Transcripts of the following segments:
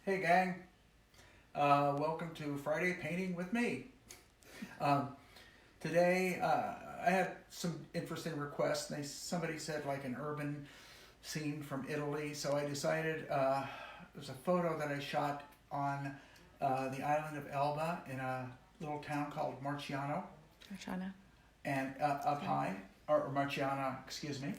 Hey gang, welcome to Friday Painting with me. Today I had some interesting requests. Somebody said like an urban scene from Italy, so I decided there's a photo that I shot on the island of Elba in a little town called Marciano. And up high, or Marciana, excuse me.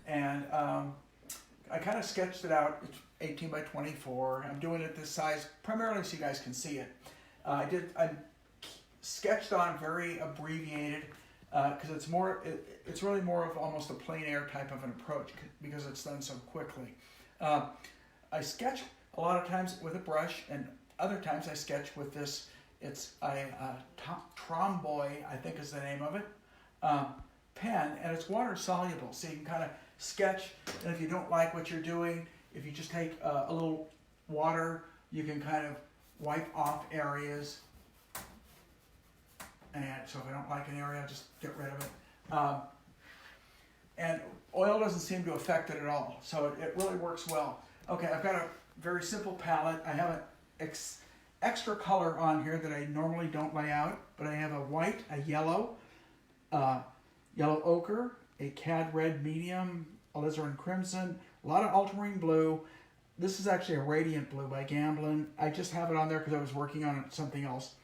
And I kind of sketched it out. It's 18 by 24. I'm doing it this size primarily so you guys can see it. I sketched on very abbreviated because it's really more of almost a plein air type of an approach because it's done so quickly. I sketch a lot of times with a brush, and other times I sketch with this. It's a Tromboy, I think is the name of it, pen, and it's water soluble, so you can kind of sketch. And if you don't like what you're doing, if you just take a little water, you can kind of wipe off areas. And so if I don't like an area, I'll just get rid of it. And oil doesn't seem to affect it at all, so it really works well. Okay, I've got a very simple palette. I have an extra color on here that I normally don't lay out, but I have a white, a yellow, yellow ochre, a cad red medium, alizarin crimson, a lot of ultramarine blue. This is actually a radiant blue by Gamblin. I just have it on there because I was working on something else.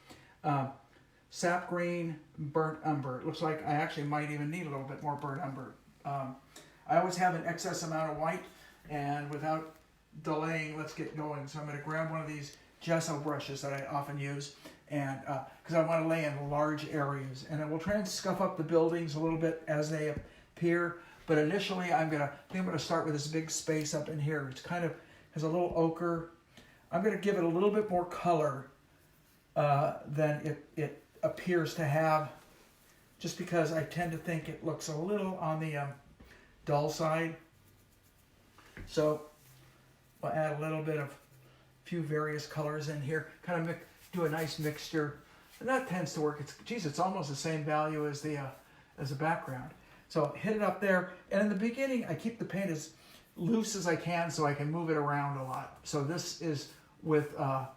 Sap green, burnt umber. It looks like I actually might even need a little bit more burnt umber. I always have an excess amount of white, and without delaying, let's get going. So I'm going to grab one of these gesso brushes that I often use, and because I want to lay in large areas, and I will try and scuff up the buildings a little bit as they appear. But initially, I think I'm going to start with this big space up in here. It's kind of has a little ochre. I'm going to give it a little bit more color than it appears to have, just because I tend to think it looks a little on the dull side. So we'll add a little bit of few various colors in here, kind of do a nice mixture, and that tends to work. It's almost the same value as the background. So hit it up there, and in the beginning I keep the paint as loose as I can so I can move it around a lot. So this is with a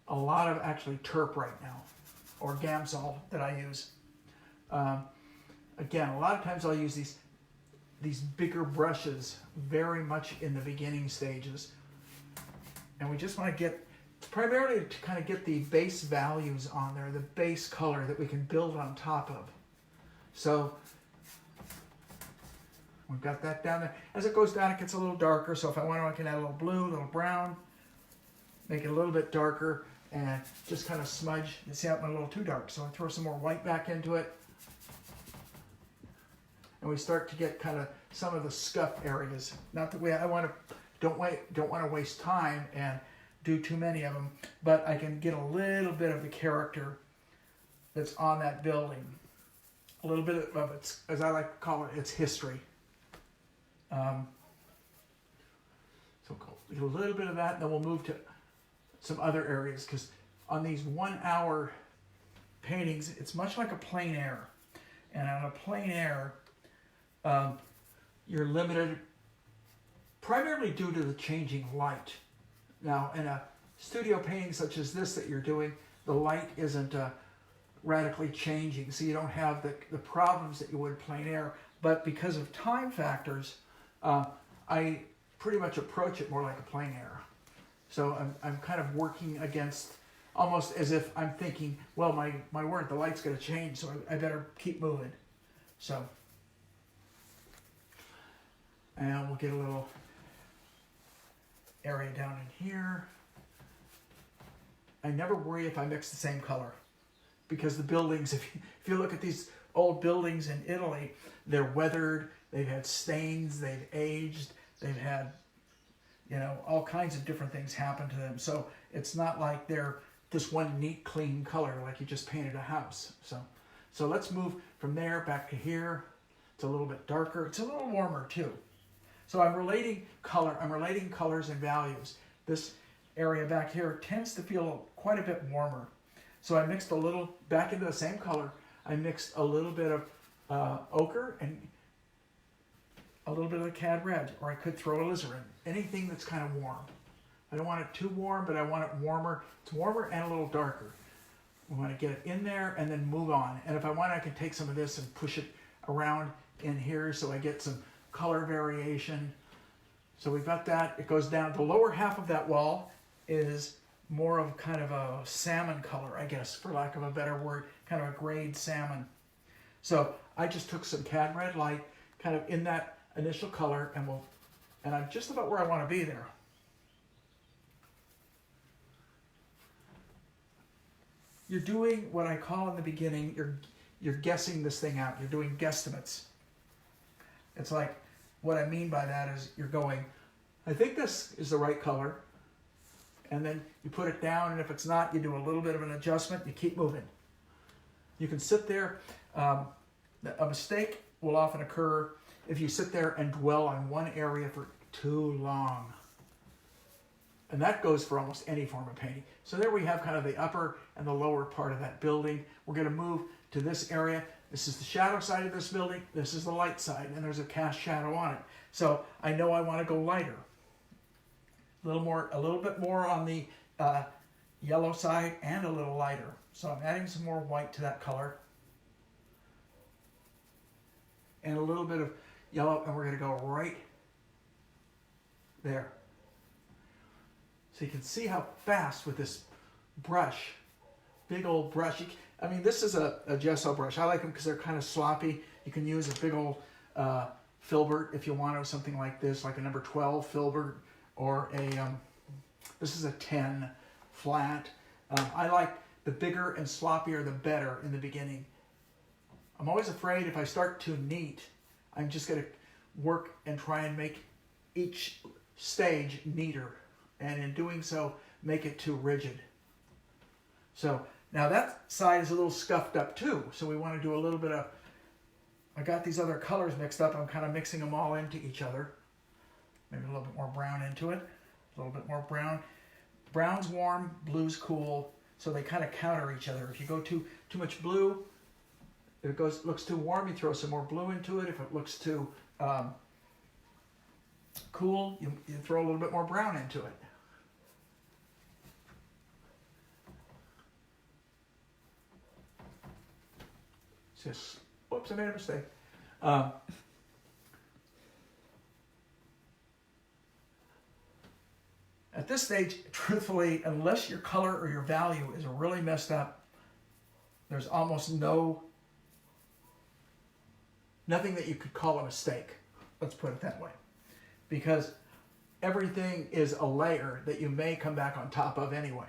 lot of actually turp right now, or Gamsol that I use. Again, a lot of times I'll use these bigger brushes very much in the beginning stages. And we just want to get, primarily to kind of get the base values on there, the base color that we can build on top of. So we've got that down there. As it goes down, it gets a little darker. So if I want to, I can add a little blue, a little brown, make it a little bit darker, and just kind of smudge. You see, it went a little too dark. So I throw some more white back into it. And we start to get kind of some of the scuff areas. Not that don't want to waste time and do too many of them, but I can get a little bit of the character that's on that building. A little bit of its, as I like to call it, its history. So we'll get a little bit of that, and then we'll move to some other areas, because on these 1 hour paintings, it's much like a plein air. And on a plein air, you're limited primarily due to the changing light. Now, in a studio painting such as this that you're doing, the light isn't radically changing, so you don't have the problems that you would plein air. But because of time factors, I pretty much approach it more like a plein air. So I'm kind of working against, almost as if I'm thinking, well, my word, the light's going to change, so I better keep moving. So, and we'll get a little area down in here. I never worry if I mix the same color, because the buildings, if you look at these old buildings in Italy, they're weathered, they've had stains, they've aged, they've had, all kinds of different things happen to them. So it's not like they're this one neat, clean color like you just painted a house. So let's move from there back to here. It's a little bit darker. It's a little warmer too. So I'm relating colors and values. This area back here tends to feel quite a bit warmer. So I mixed a little, back into the same color, I mixed a little bit of ochre and a little bit of the cad red, or I could throw alizarin, anything that's kind of warm. I don't want it too warm, but I want it warmer. It's warmer and a little darker. We want to get it in there and then move on. And if I want, I can take some of this and push it around in here so I get some color variation. So we've got that. It goes down. The lower half of that wall is more of kind of a salmon color, I guess, for lack of a better word, kind of a grayed salmon. So I just took some cad red light kind of in that initial color, and I'm just about where I want to be there. You're doing what I call in the beginning, you're guessing this thing out. You're doing guesstimates. It's like, what I mean by that is you're going, I think this is the right color. And then you put it down, and if it's not, you do a little bit of an adjustment. You keep moving. You can sit there. A mistake will often occur if you sit there and dwell on one area for too long. And that goes for almost any form of painting. So there we have kind of the upper and the lower part of that building. We're going to move to this area. This is the shadow side of this building. This is the light side, and there's a cast shadow on it. So I know I want to go lighter. A little bit more on the yellow side and a little lighter. So I'm adding some more white to that color. And a little bit of yellow, and we're going to go right there. So you can see how fast with this brush, big old brush. I mean, this is a gesso brush. I like them because they're kind of sloppy. You can use a big old filbert if you want, or something like this, like a number 12 filbert, or this is a 10 flat. I like the bigger and sloppier the better in the beginning. I'm always afraid if I start too neat, I'm just going to work and try and make each stage neater. And in doing so, make it too rigid. So now that side is a little scuffed up too. So we want to do a little bit of, I got these other colors mixed up. I'm kind of mixing them all into each other. Maybe a little bit more brown into it. A little bit more brown. Brown's warm, blue's cool. So they kind of counter each other. If you go too much blue, if it looks too warm, you throw some more blue into it. If it looks too cool, you throw a little bit more brown into it. Just, whoops, I made a mistake. At this stage, truthfully, unless your color or your value is really messed up, there's almost nothing that you could call a mistake. Let's put it that way. Because everything is a layer that you may come back on top of anyway.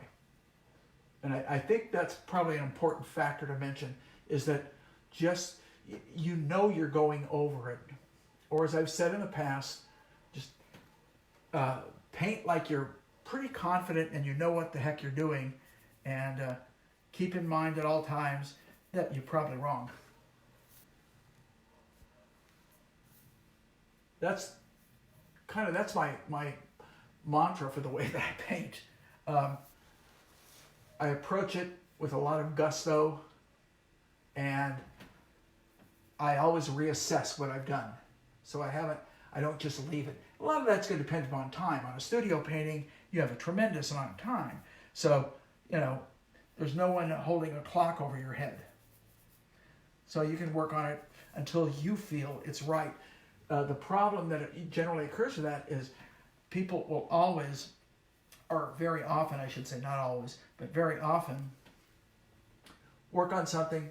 And I think that's probably an important factor to mention, is that just, you're going over it. Or as I've said in the past, just paint like you're pretty confident and you know what the heck you're doing, and keep in mind at all times that you're probably wrong. That's my mantra for the way that I paint. I approach it with a lot of gusto, and I always reassess what I've done. So I don't just leave it. A lot of that's going to depend upon time. On a studio painting, you have a tremendous amount of time. So, there's no one holding a clock over your head. So you can work on it until you feel it's right. The problem that generally occurs with that is people will always, or very often, I should say, not always, but very often, work on something,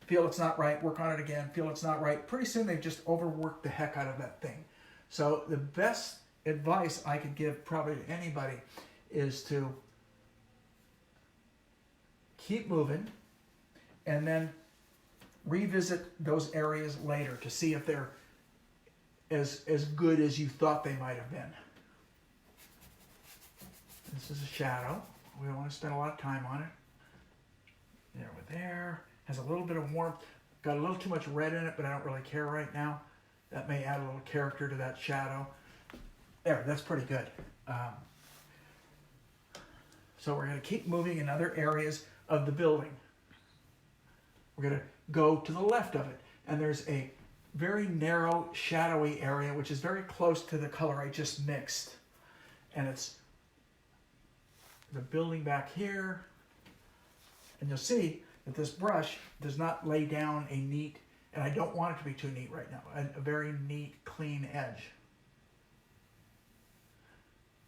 feel it's not right, work on it again, feel it's not right. Pretty soon they've just overworked the heck out of that thing. So the best advice I could give probably to anybody is to keep moving and then revisit those areas later to see if they're as good as you thought they might have been. This is a shadow. We don't want to spend a lot of time on it. There, we're there. Has a little bit of warmth. Got a little too much red in it, but I don't really care right now. That may add a little character to that shadow. There, that's pretty good. So we're going to keep moving in other areas of the building. We're going to go to the left of it, and there's a very narrow, shadowy area, which is very close to the color I just mixed. And it's the building back here. And you'll see that this brush does not lay down a neat, and I don't want it to be too neat right now, a very neat, clean edge.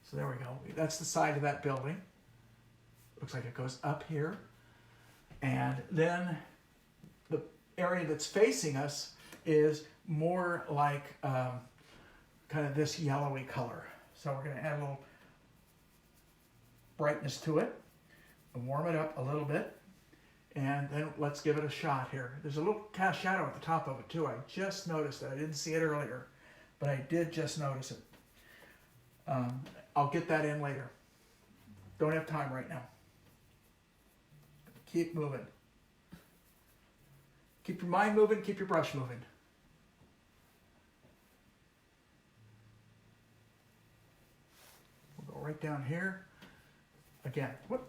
So there we go. That's the side of that building. Looks like it goes up here. And then the area that's facing us is more like kind of this yellowy color. So we're going to add a little brightness to it and warm it up a little bit. And then let's give it a shot here. There's a little cast shadow at the top of it too. I just noticed it. I didn't see it earlier, but I did just notice it. I'll get that in later. Don't have time right now. Keep moving. Keep your mind moving, keep your brush moving. We'll go right down here. Again, whoop,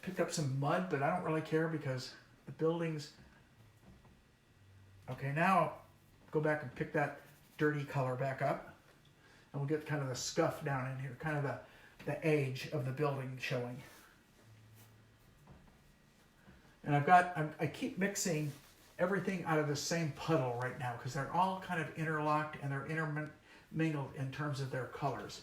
picked up some mud, but I don't really care because the buildings. Okay, now go back and pick that dirty color back up. And we'll get kind of the scuff down in here, kind of the age of the building showing. And I keep mixing everything out of the same puddle right now because they're all kind of interlocked and they're intermingled in terms of their colors.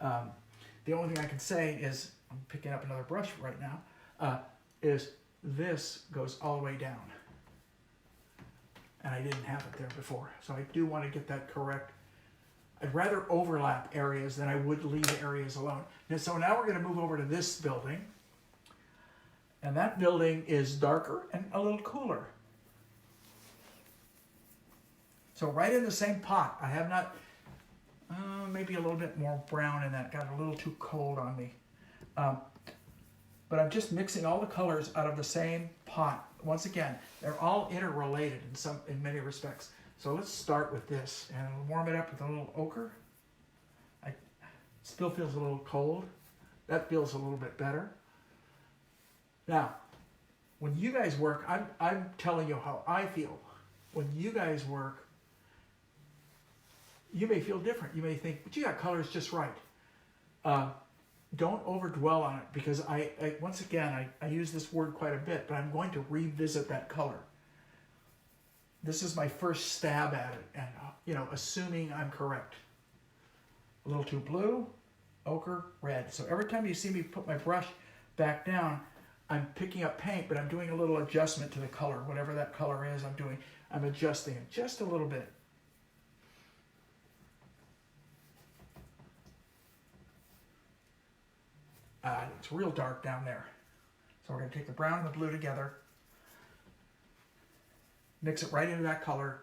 The only thing I can say is, I'm picking up another brush right now, is this goes all the way down. And I didn't have it there before. So I do want to get that correct. I'd rather overlap areas than I would leave areas alone. And so now we're going to move over to this building. And that building is darker and a little cooler. So right in the same pot, I have not, maybe a little bit more brown in that. Got a little too cold on me. But I'm just mixing all the colors out of the same pot. Once again, they're all interrelated in many respects. So let's start with this and warm it up with a little ochre. It still feels a little cold. That feels a little bit better. Now, when you guys work, I'm telling you how I feel. When you guys work, you may feel different. You may think, but you got colors just right. Don't overdwell on it because once again, I use this word quite a bit, but I'm going to revisit that color. This is my first stab at it, and assuming I'm correct. A little too blue, ochre, red. So every time you see me put my brush back down, I'm picking up paint, but I'm doing a little adjustment to the color. Whatever that color is, I'm adjusting it just a little bit. It's real dark down there. So we're going to take the brown and the blue together, mix it right into that color.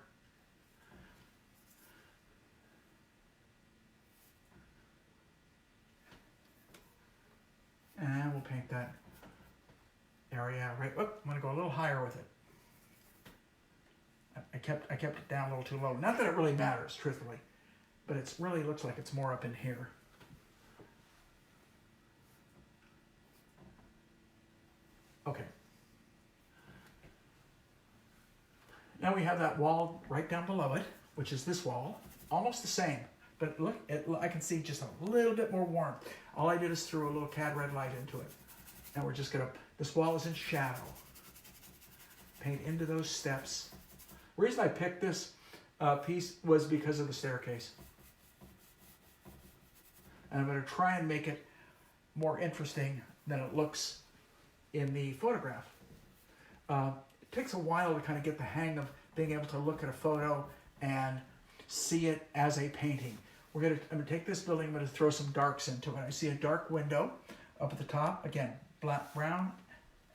And we'll paint that area right. I'm going to go a little higher with it. I kept it down a little too low. Not that it really matters, truthfully, but it really looks like it's more up in here. Okay. Now we have that wall right down below it, which is this wall, almost the same. But look, I can see just a little bit more warmth. All I did is threw a little cad red light into it. And we're just going to, this wall is in shadow. Paint into those steps. The reason I picked this piece was because of the staircase. And I'm going to try and make it more interesting than it looks in the photograph. It takes a while to kind of get the hang of being able to look at a photo and see it as a painting. I'm going to take this building, I'm going to throw some darks into it. I see a dark window up at the top. Again, black, brown,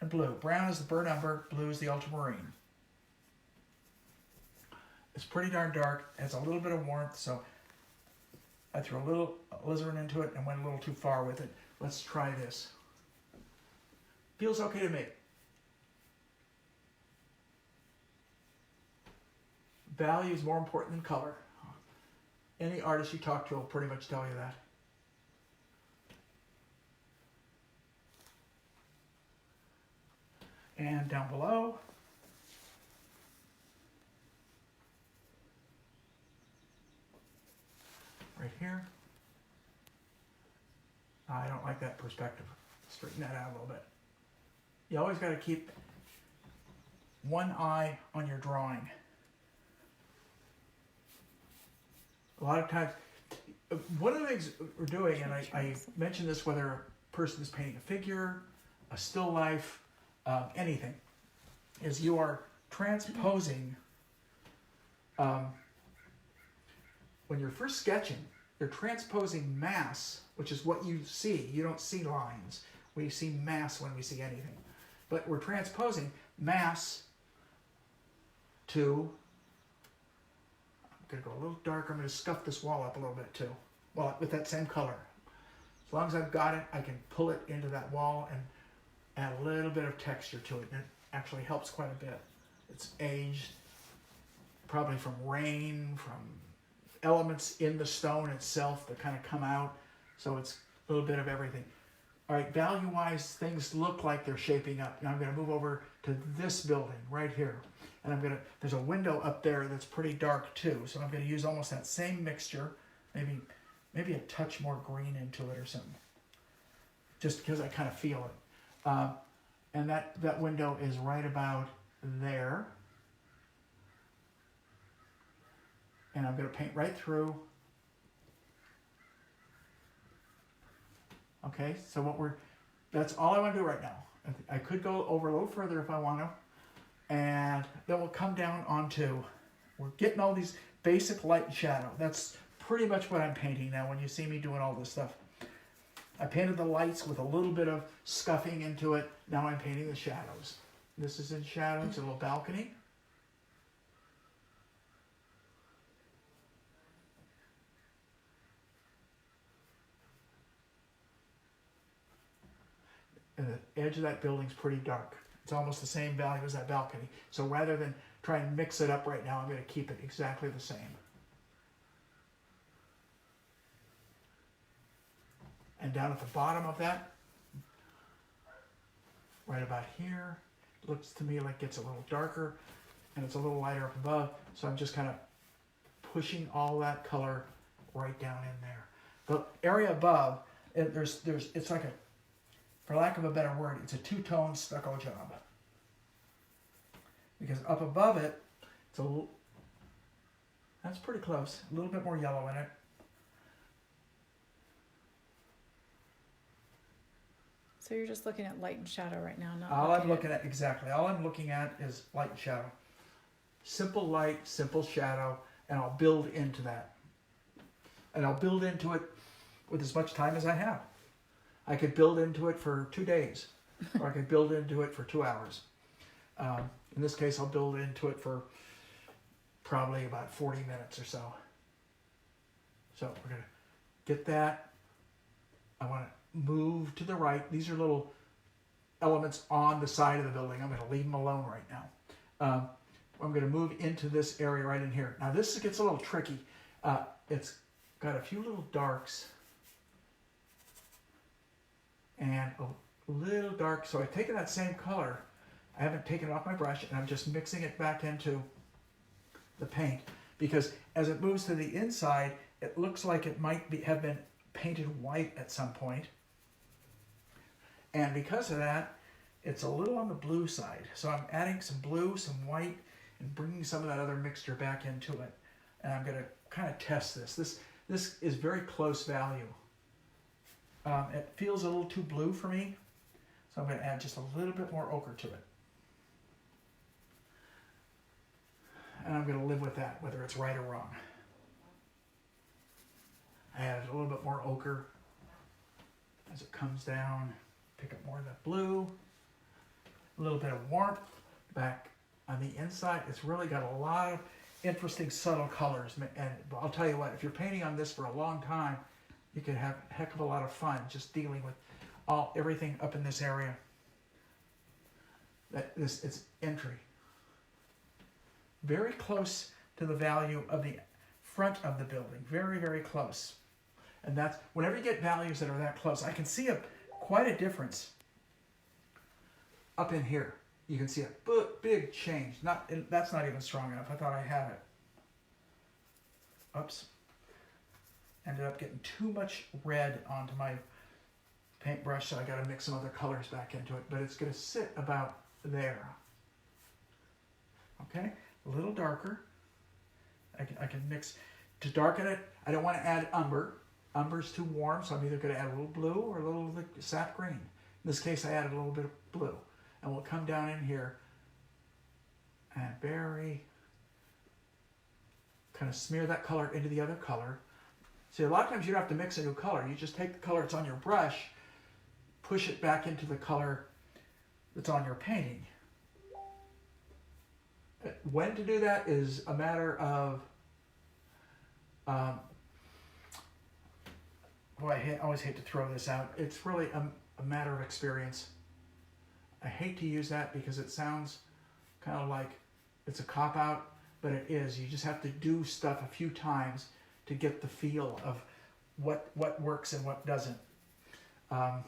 and blue. Brown is the burnt umber, blue is the ultramarine. It's pretty darn dark, it has a little bit of warmth, so I threw a little alizarin into it and went a little too far with it. Let's try this. Feels okay to me. Value is more important than color. Any artist you talk to will pretty much tell you that. And down below, right here, I don't like that perspective. straighten that out a little bit. You always got to keep one eye on your drawing. A lot of times, one of the things we're doing, and I mentioned this whether a person is painting a figure, a still life, anything, is you are transposing, when you're first sketching, you're transposing mass, which is what you see. You don't see lines. We see mass when we see anything. But we're transposing mass to, I'm going to go a little darker. I'm going to scuff this wall up a little bit too. Well, with that same color. As long as I've got it, I can pull it into that wall and add a little bit of texture to it. And it actually helps quite a bit. It's aged, probably from rain, from elements in the stone itself that kind of come out. So it's a little bit of everything. All right, value-wise, things look like they're shaping up. Now I'm going to move over to this building right here. And there's a window up there that's pretty dark too. So I'm going to use almost that same mixture, maybe a touch more green into it or something. Just because I kind of feel it. And that window is right about there. And I'm going to paint right through. Okay, so that's all I want to do right now. I could go over a little further if I want to. And then we'll come down onto, we're getting all these basic light and shadow. That's pretty much what I'm painting now when you see me doing all this stuff. I painted the lights with a little bit of scuffing into it. Now I'm painting the shadows. This is in shadow, it's a little balcony. And the edge of that building's pretty dark. It's almost the same value as that balcony. So rather than try and mix it up right now, I'm going to keep it exactly the same. And down at the bottom of that, right about here, looks to me like it gets a little darker and it's a little lighter up above. So I'm just kind of pushing all that color right down in there. The area above, it's like for lack of a better word, it's a two-tone stucco job. Because up above it, that's pretty close. A little bit more yellow in it. So you're just looking at light and shadow right now, not All I'm looking at is light and shadow. Simple light, simple shadow, and I'll build into that. And I'll build into it with as much time as I have. I could build into it for 2 days, or I could build into it for 2 hours. In this case, I'll build into it for probably about 40 minutes or so. So we're going to get that. I want to move to the right. These are little elements on the side of the building. I'm going to leave them alone right now. I'm going to move into this area right in here. Now this gets a little tricky. It's got a few little darks and a little dark. So I've taken that same color. I haven't taken it off my brush, and I'm just mixing it back into the paint, because as it moves to the inside, it looks like it might have been painted white at some point. And because of that, it's a little on the blue side. So I'm adding some blue, some white, and bringing some of that other mixture back into it. And I'm going to kind of test this. This is very close value. It feels a little too blue for me, so I'm going to add just a little bit more ochre to it. And I'm going to live with that, whether it's right or wrong. I added a little bit more ochre as it comes down. Pick up more of that blue. A little bit of warmth back on the inside. It's really got a lot of interesting subtle colors. And I'll tell you what, if you're painting on this for a long time, you can have a heck of a lot of fun just dealing with everything up in this area. It's entry. Very close to the value of the front of the building. Very, very close. And that's, whenever you get values that are that close, I can see quite a difference up in here. You can see a big change. That's not even strong enough. I thought I had it. Oops. Ended up getting too much red onto my paintbrush, so I got to mix some other colors back into it, but it's going to sit about there. Okay, a little darker. I can mix. To darken it, I don't want to add umber. Umber's too warm, so I'm either going to add a little blue or a little sap green. In this case, I added a little bit of blue. And we'll come down in here and very kind of smear that color into the other color. See, a lot of times you don't have to mix a new color. You just take the color that's on your brush, push it back into the color that's on your painting. When to do that is a matter of, boy, I always hate to throw this out. It's really a matter of experience. I hate to use that because it sounds kind of like it's a cop-out, but it is. You just have to do stuff a few times to get the feel of what works and what doesn't. God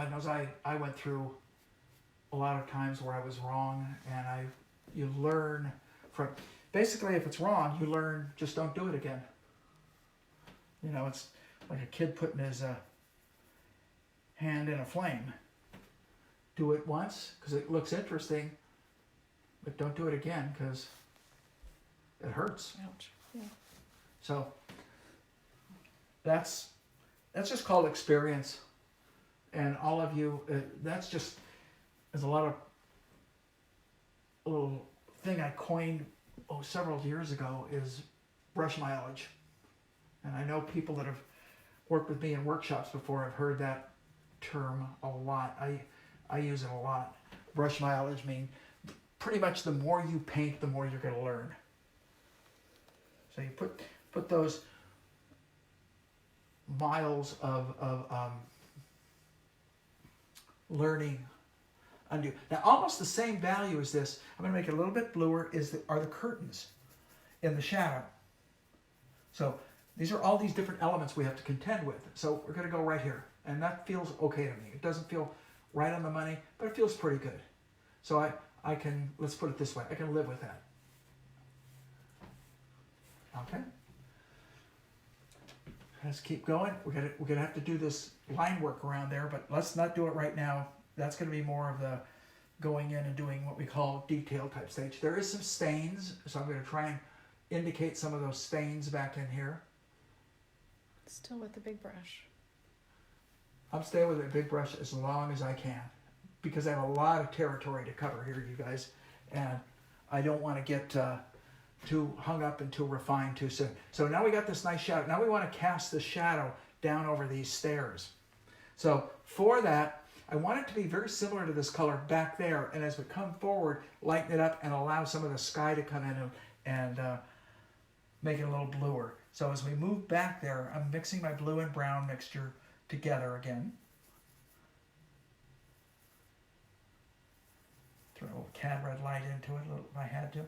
knows I went through a lot of times where I was wrong, and you learn from, basically if it's wrong, you learn, just don't do it again. You know, it's like a kid putting his hand in a flame. Do it once because it looks interesting, but don't do it again because it hurts. Ouch. Yeah. So that's just called experience. And all of you, that's just, there's a little thing I coined several years ago is brush mileage. And I know people that have worked with me in workshops before have heard that term a lot. I use it a lot. Brush mileage means pretty much the more you paint, the more you're going to learn. So you put those miles of learning undo. Now, almost the same value as this, I'm going to make it a little bit bluer, are the curtains in the shadow. So these are all these different elements we have to contend with. So we're going to go right here. And that feels okay to me. It doesn't feel right on the money, but it feels pretty good. So I can, let's put it this way, I can live with that. Okay? Let's keep going. We're gonna have to do this line work around there, but let's not do it right now. That's going to be more of the going in and doing what we call detail type stage. There is some stains, so I'm going to try and indicate some of those stains back in here. Still with the big brush. I'm staying with a big brush as long as I can because I have a lot of territory to cover here, you guys, and I don't want to get too hung up and too refined too soon. So now we got this nice shadow. Now we want to cast the shadow down over these stairs. So for that, I want it to be very similar to this color back there, and as we come forward, lighten it up and allow some of the sky to come in and make it a little bluer. So as we move back there, I'm mixing my blue and brown mixture together again. Throw a little cad red light into it if I had to.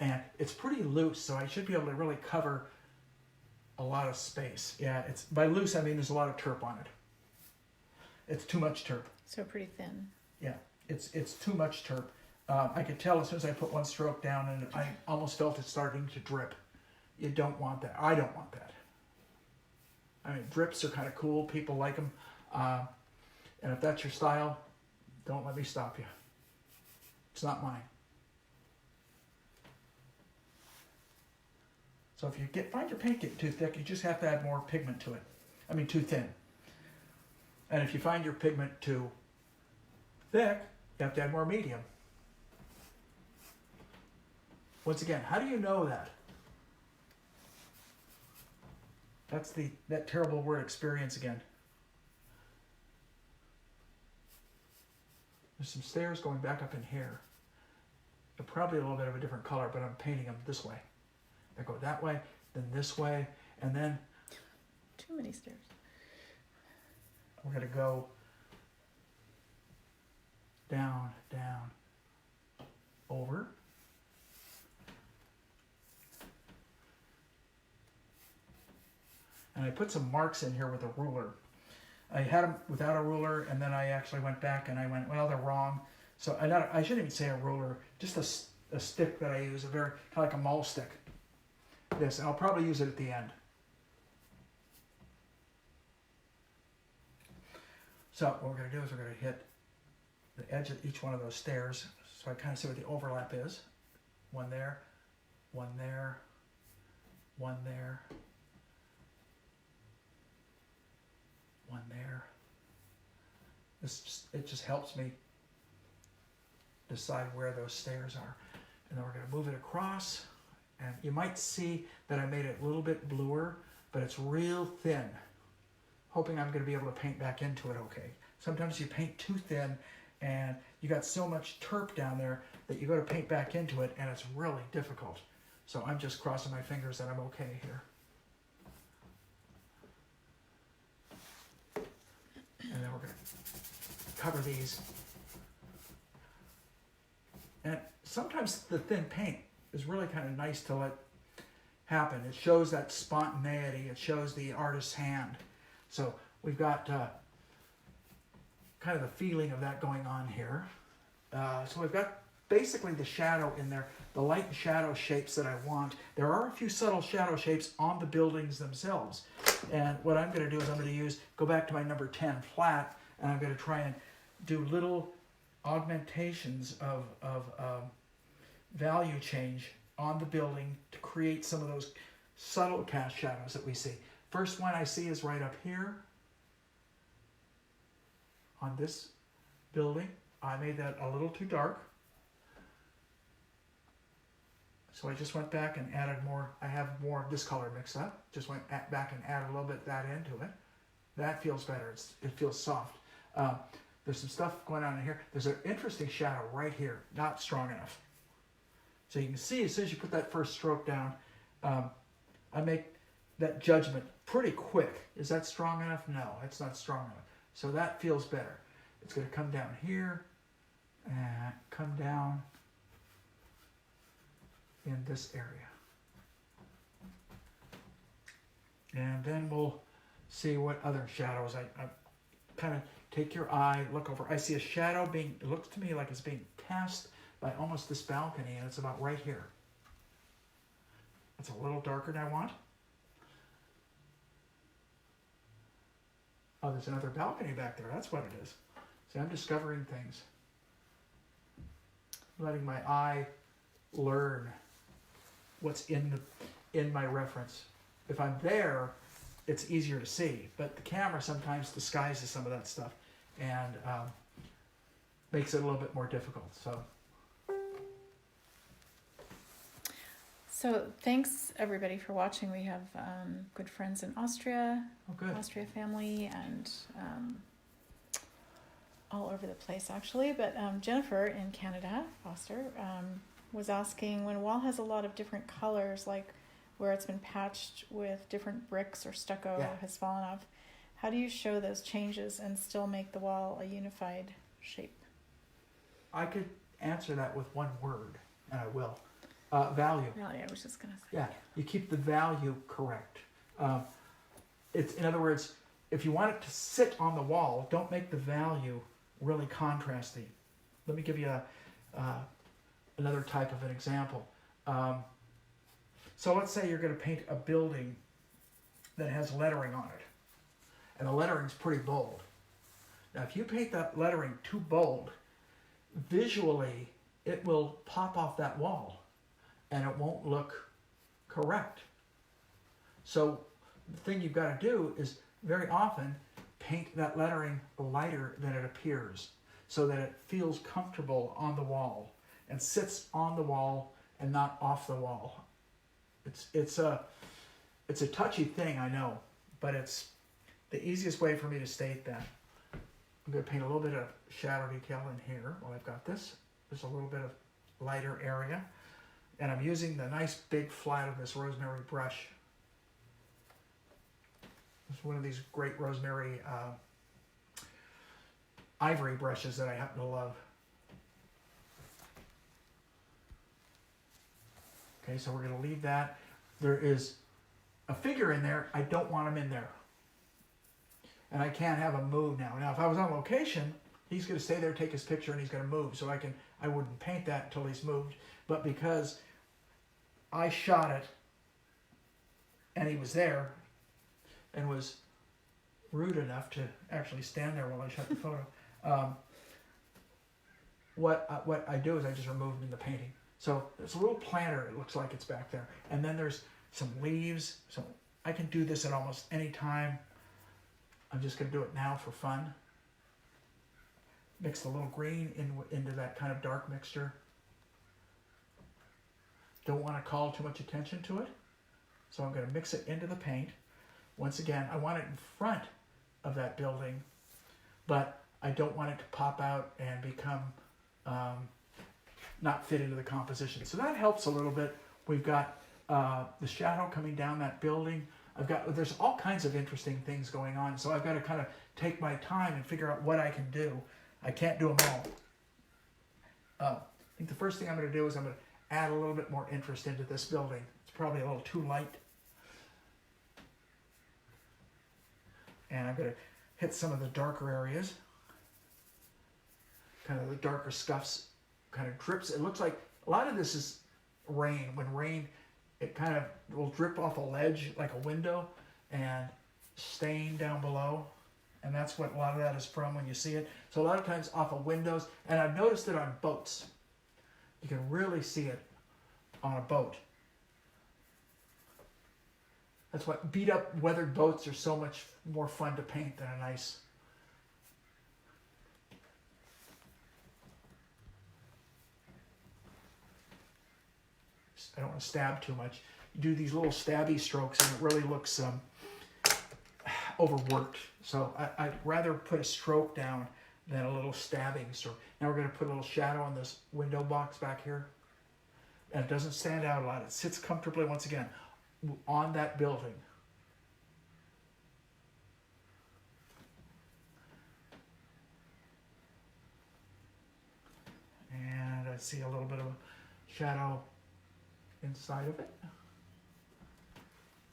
And it's pretty loose, so I should be able to really cover a lot of space. Yeah, it's by loose I mean there's a lot of terp on it. It's too much terp. So pretty thin. Yeah, it's too much terp. I could tell as soon as I put one stroke down, and I almost felt it starting to drip. You don't want that. I don't want that. I mean, drips are kind of cool. People like them. And if that's your style, don't let me stop you. It's not mine. So if you find your paint getting too thick, you just have to add more pigment to it. I mean, too thin. And if you find your pigment too thick, you have to add more medium. Once again, how do you know that? That's that terrible word experience again. There's some stairs going back up in here. They're probably a little bit of a different color, but I'm painting them this way. They go that way, then this way, and then Too many stairs. we're going to go down, down, over. And I put some marks in here with a ruler. I had them without a ruler, and then I actually went back and I went, well, they're wrong. So I shouldn't even say a ruler, just a stick that I use, a very, kind of like a maul stick. This, and I'll probably use it at the end. So what we're going to do is we're going to hit the edge of each one of those stairs, so I kind of see what the overlap is. One there, one there, one there, one there. It just helps me decide where those stairs are. And then we're going to move it across, and you might see that I made it a little bit bluer, but it's real thin. Hoping I'm going to be able to paint back into it okay. Sometimes you paint too thin and you got so much terp down there that you go to paint back into it and it's really difficult. So I'm just crossing my fingers that I'm okay here. And then we're going to cover these. And sometimes the thin paint is really kind of nice to let happen. It shows that spontaneity. It shows the artist's hand. So we've got kind of the feeling of that going on here. So we've got basically the shadow in there, the light and shadow shapes that I want. There are a few subtle shadow shapes on the buildings themselves. And what I'm going to do is I'm going to go back to my number 10 flat, and I'm going to try and do little augmentations of value change on the building to create some of those subtle cast shadows that we see. First one I see is right up here on this building. I made that a little too dark. So I just went back and added more. I have more of this color mixed up. Just went back and added a little bit of that into it. That feels better. It feels soft. There's some stuff going on in here. There's an interesting shadow right here, not strong enough. So you can see as soon as you put that first stroke down, I make that judgment pretty quick. Is that strong enough? No, it's not strong enough. So that feels better. It's going to come down here and come down in this area. And then we'll see what other shadows. I kind of take your eye, look over. I see a shadow it looks to me like it's being cast by almost this balcony, and it's about right here. It's a little darker than I want. Oh, there's another balcony back there. That's what it is. See, I'm discovering things. Letting my eye learn what's in my reference. If I'm there, it's easier to see. But the camera sometimes disguises some of that stuff and makes it a little bit more difficult. So thanks everybody for watching. We have good friends in Austria, Austria family, and all over the place actually. But Jennifer in Canada, Foster, was asking, when a wall has a lot of different colors, like where it's been patched with different bricks or stucco has fallen off, how do you show those changes and still make the wall a unified shape? I could answer that with one word, and I will. Value. Value, I was just going to say. Yeah, you keep the value correct. It's, in other words, if you want it to sit on the wall, don't make the value really contrasty. Let me give you another type of an example. So let's say you're going to paint a building that has lettering on it, and the lettering's pretty bold. Now, if you paint that lettering too bold, visually it will pop off that wall, and it won't look correct. So the thing you've got to do is very often paint that lettering lighter than it appears, so that it feels comfortable on the wall and sits on the wall and not off the wall. It's a touchy thing, I know, but it's the easiest way for me to state that. I'm going to paint a little bit of shadow detail in here while I've got this. There's a little bit of lighter area. And I'm using the nice big flat of this rosemary brush. It's one of these great rosemary ivory brushes that I happen to love. Okay, so we're going to leave that. There is a figure in there. I don't want him in there. And I can't have him move now. Now, if I was on location, he's going to stay there, take his picture, and he's going to move. So I wouldn't paint that until he's moved. But because I shot it, and he was there, and was rude enough to actually stand there while I shot the photo. What I do is I just remove them in the painting. So there's a little planter, it looks like it's back there. And then there's some leaves. So I can do this at almost any time. I'm just going to do it now for fun. Mix the little green into that kind of dark mixture. Don't want to call too much attention to it. So I'm going to mix it into the paint. Once again, I want it in front of that building, but I don't want it to pop out and become not fit into the composition. So that helps a little bit. We've got the shadow coming down that building. There's all kinds of interesting things going on. So I've got to kind of take my time and figure out what I can do. I can't do them all. I think the first thing I'm going to do is I'm going to add a little bit more interest into this building. It's probably a little too light. And I'm going to hit some of the darker areas. Kind of the darker scuffs, kind of drips. It looks like a lot of this is rain. When rain, it kind of will drip off a ledge like a window and stain down below. And that's what a lot of that is from when you see it. So a lot of times off of windows, and I've noticed it on boats. You can really see it on a boat. That's what beat up weathered boats are so much more fun to paint than a nice. I don't want to stab too much. You do these little stabby strokes and it really looks overworked. So I'd rather put a stroke down than a little stabbing stroke. Now we're going to put a little shadow on this window box back here. And it doesn't stand out a lot. It sits comfortably, once again, on that building. And I see a little bit of a shadow inside of it.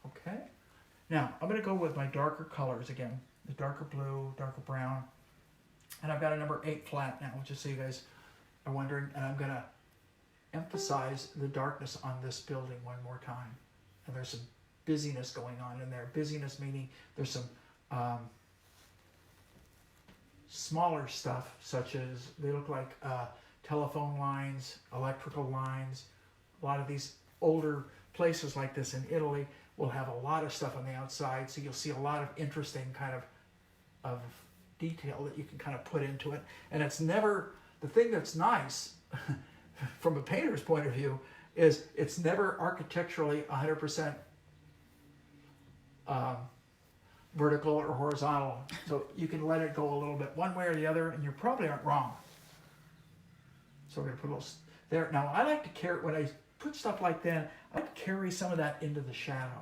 Okay. Now, I'm going to go with my darker colors again. The darker blue, darker brown. And I've got a number 8 flat now, just so you guys are wondering. And I'm going to emphasize the darkness on this building one more time. And there's some busyness going on in there. Busyness meaning there's some smaller stuff, such as they look like telephone lines, electrical lines. A lot of these older places like this in Italy will have a lot of stuff on the outside, so you'll see a lot of interesting kind of detail that you can kind of put into it. And it's never, the thing that's nice from a painter's point of view is it's never architecturally 100% vertical or horizontal. So you can let it go a little bit one way or the other, and you probably aren't wrong. So we're going to put a little there. Now I like to carry, when I put stuff like that, I like to carry some of that into the shadow.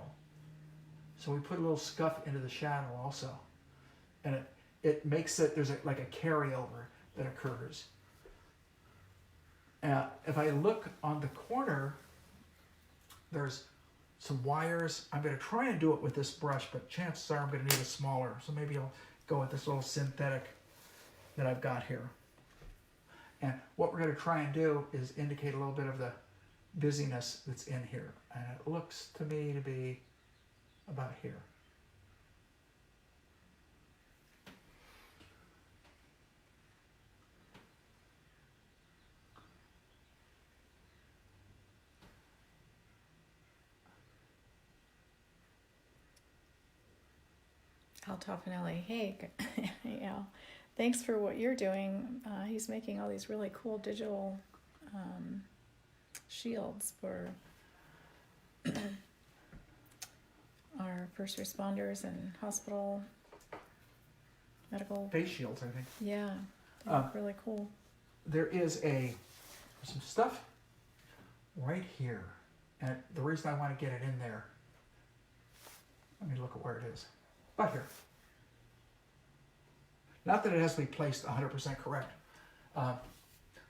So we put a little scuff into the shadow also. And it makes it, there's like a carryover that occurs. If I look on the corner, there's some wires. I'm going to try and do it with this brush, but chances are I'm going to need a smaller. So maybe I'll go with this little synthetic that I've got here. And what we're going to try and do is indicate a little bit of the busyness that's in here. And it looks to me to be about here. Al Toffanelli, hey, yeah, thanks for what you're doing. He's making all these really cool digital shields for our first responders and hospital medical Face shields, I think. Yeah, they look really cool. There is some stuff right here, and the reason I want to get it in there, let me look at where it is. About here. Not that it has to be placed 100% correct. I'm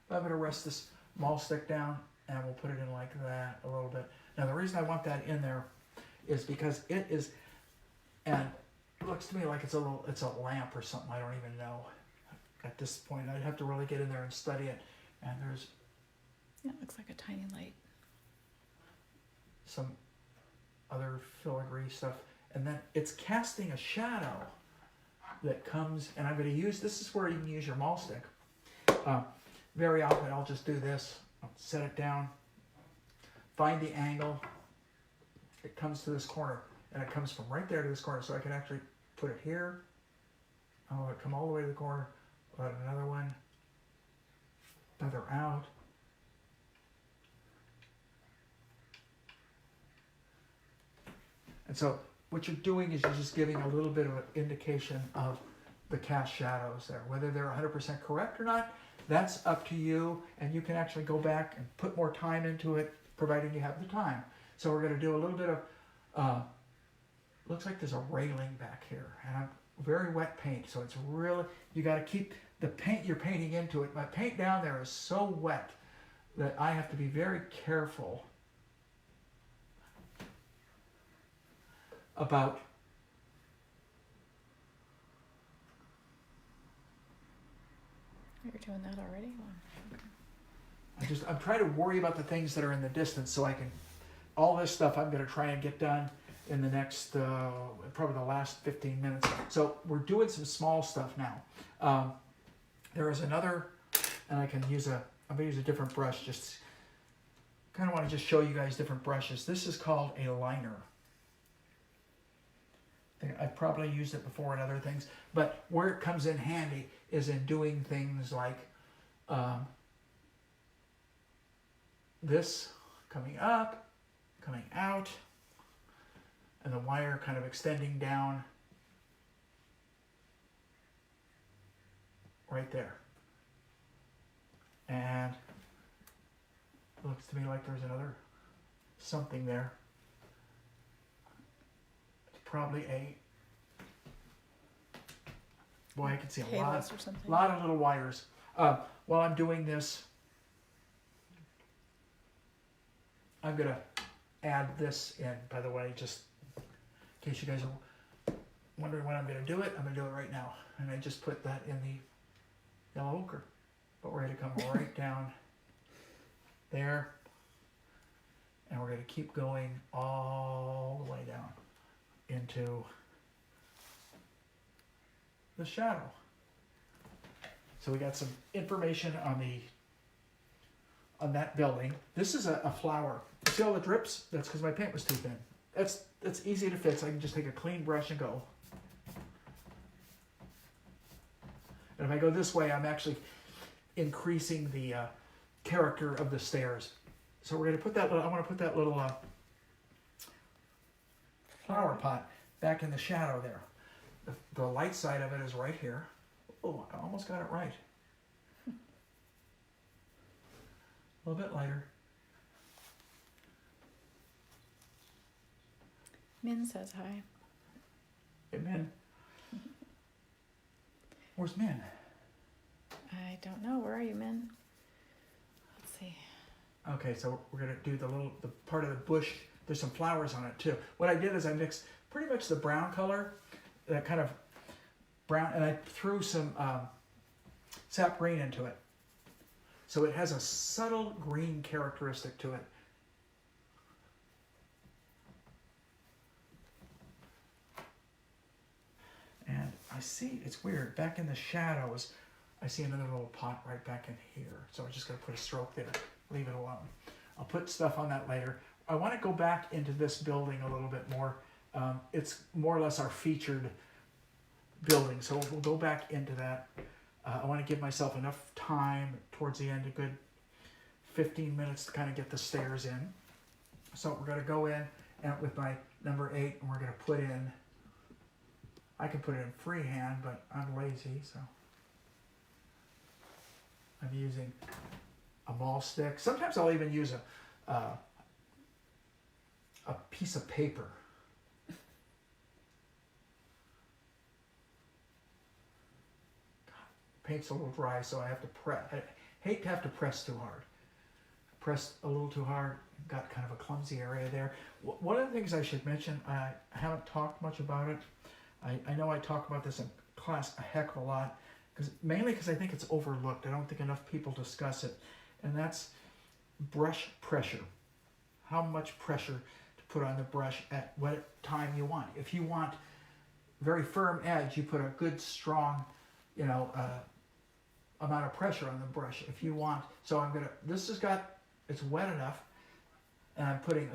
going to rest this maul stick down, and we'll put it in like that a little bit. Now the reason I want that in there is because it is, and it looks to me like it's a lamp or something. I don't even know at this point. I'd have to really get in there and study it. And there's, yeah, it looks like a tiny light. Some other filigree stuff. And then it's casting a shadow that comes, and I'm going to use, this is where you can use your maul stick. Very often I'll just do this, I'll set it down, find the angle, it comes to this corner, and it comes from right there to this corner, so I can actually put it here, I'll let it come all the way to the corner, let another one, feather out, and so what you're doing is you're just giving a little bit of an indication of the cast shadows there. Whether they're 100% correct or not, that's up to you, and you can actually go back and put more time into it, providing you have the time. So we're going to do a little bit of, looks like there's a railing back here, and I'm very wet paint, so it's really, you got to keep the paint you're painting into it. My paint down there is so wet that I have to be very careful about You're doing that already? Okay. I'm trying to worry about the things that are in the distance, so I can, all this stuff I'm going to try and get done in the next, probably the last 15 minutes. So we're doing some small stuff now. There is another, and I'm going to use a different brush, just kind of want to just show you guys different brushes. This is called a liner. I've probably used it before in other things, but where it comes in handy is in doing things like this coming up, coming out, and the wire kind of extending down right there. And it looks to me like there's another something there. Probably boy, I can see a Cables or something. lot of little wires. While I'm doing this, I'm gonna add this in, by the way, just in case you guys are wondering when I'm gonna do it. I'm gonna do it right now, and I just put that in the yellow ochre, but we're gonna come right down there, and we're gonna keep going all the way down into the shadow. So we got some information on that building. This is a flower. See all the drips? That's because my paint was too thin. That's easy to fix. I can just take a clean brush and go. And if I go this way, I'm actually increasing the character of the stairs. So we're going to put that little, I want to put that little flower pot back in the shadow there. The light side of it is right here. Oh, I almost got it right. A little bit lighter. Min says hi. Hey, Min. Where's Min? I don't know. Where are you, Min? Let's see. Okay, so we're gonna do the part of the bush. There's some flowers on it too. What I did is I mixed pretty much the brown color, that kind of brown, and I threw some sap green into it. So it has a subtle green characteristic to it. And I see, it's weird, back in the shadows, I see another little pot right back in here. So I'm just gonna put a stroke there, leave it alone. I'll put stuff on that later. I want to go back into this building a little bit more. It's more or less our featured building, so we'll go back into that. I want to give myself enough time towards the end, a good 15 minutes to kind of get the stairs in. So we're going to go in and with my number 8, and we're going to put in, I can put it in freehand, but I'm lazy, so I'm using a ball stick. Sometimes I'll even use a piece of paper. Paint's a little dry, so I have to press. I hate to have to press too hard. Pressed a little too hard, got kind of a clumsy area there. One of the things I should mention, I haven't talked much about it. I know I talk about this in class a heck of a lot, mainly because I think it's overlooked. I don't think enough people discuss it, and that's brush pressure. How much pressure to put on the brush at what time you want. If you want very firm edge, you put a good strong, you know, amount of pressure on the brush. If you want, so I'm gonna, this has got, it's wet enough, and I'm putting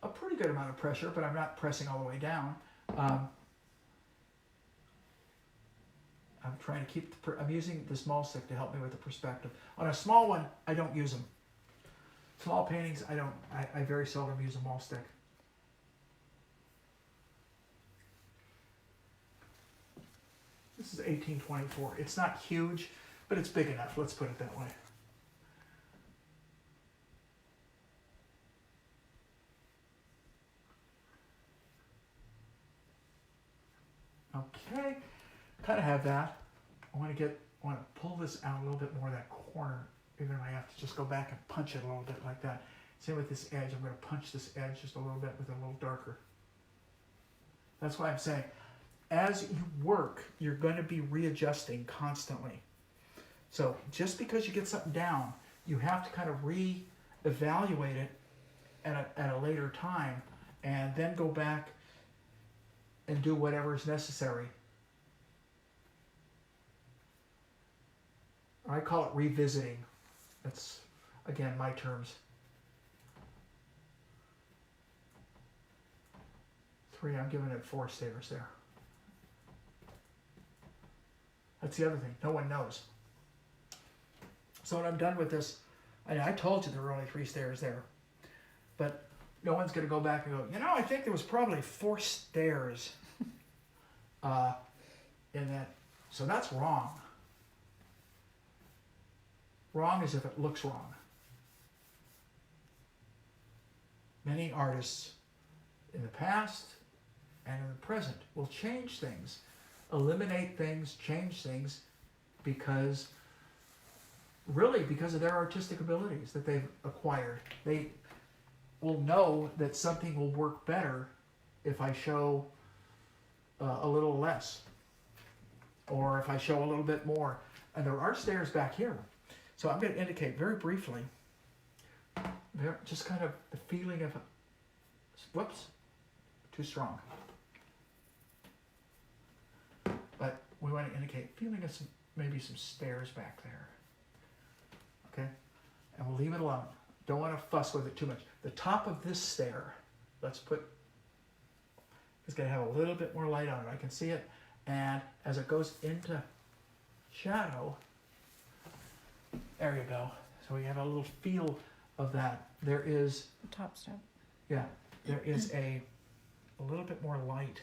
a pretty good amount of pressure, but I'm not pressing all the way down. I'm trying to keep, I'm using the small stick to help me with the perspective. On a small one, I don't use them. Small paintings, I very seldom use a maul stick. This is 1824. It's not huge, but it's big enough, let's put it that way. Okay, kind of have that. I want to pull this out a little bit more of that corner. Even if I have to just go back and punch it a little bit like that. Same with this edge. I'm going to punch this edge just a little bit with a little darker. That's why I'm saying, as you work, you're going to be readjusting constantly. So just because you get something down, you have to kind of re-evaluate it at a later time, and then go back and do whatever is necessary. I call it revisiting. That's, again, my terms. 3, I'm giving it 4 stairs there. That's the other thing, no one knows. So when I'm done with this, I told you there were only 3 stairs there, but no one's going to go back and go, you know, I think there was probably 4 stairs in that. So that's wrong. Wrong is if it looks wrong. Many artists in the past and in the present will change things, eliminate things, change things, because of their artistic abilities that they've acquired. They will know that something will work better if I show a little less, or if I show a little bit more. And there are stairs back here. So I'm going to indicate very briefly, just kind of the feeling of, whoops, too strong. But we want to indicate feeling of maybe some stairs back there. Okay? And we'll leave it alone. Don't want to fuss with it too much. The top of this stair, it's going to have a little bit more light on it. I can see it. And as it goes into shadow, there you go. So we have a little feel of that. There is, Top step. yeah, there is a little bit more light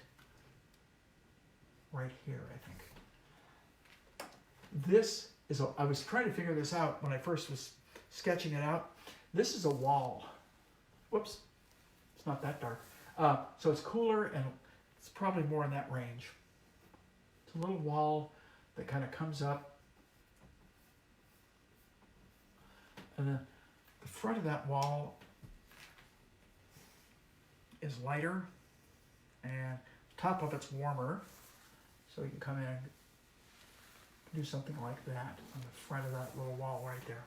right here, I think. This is I was trying to figure this out when I first was sketching it out. This is a wall. Whoops, it's not that dark. So it's cooler, and it's probably more in that range. It's a little wall that kind of comes up. And then the front of that wall is lighter, and the top of it's warmer. So you can come in and do something like that on the front of that little wall right there.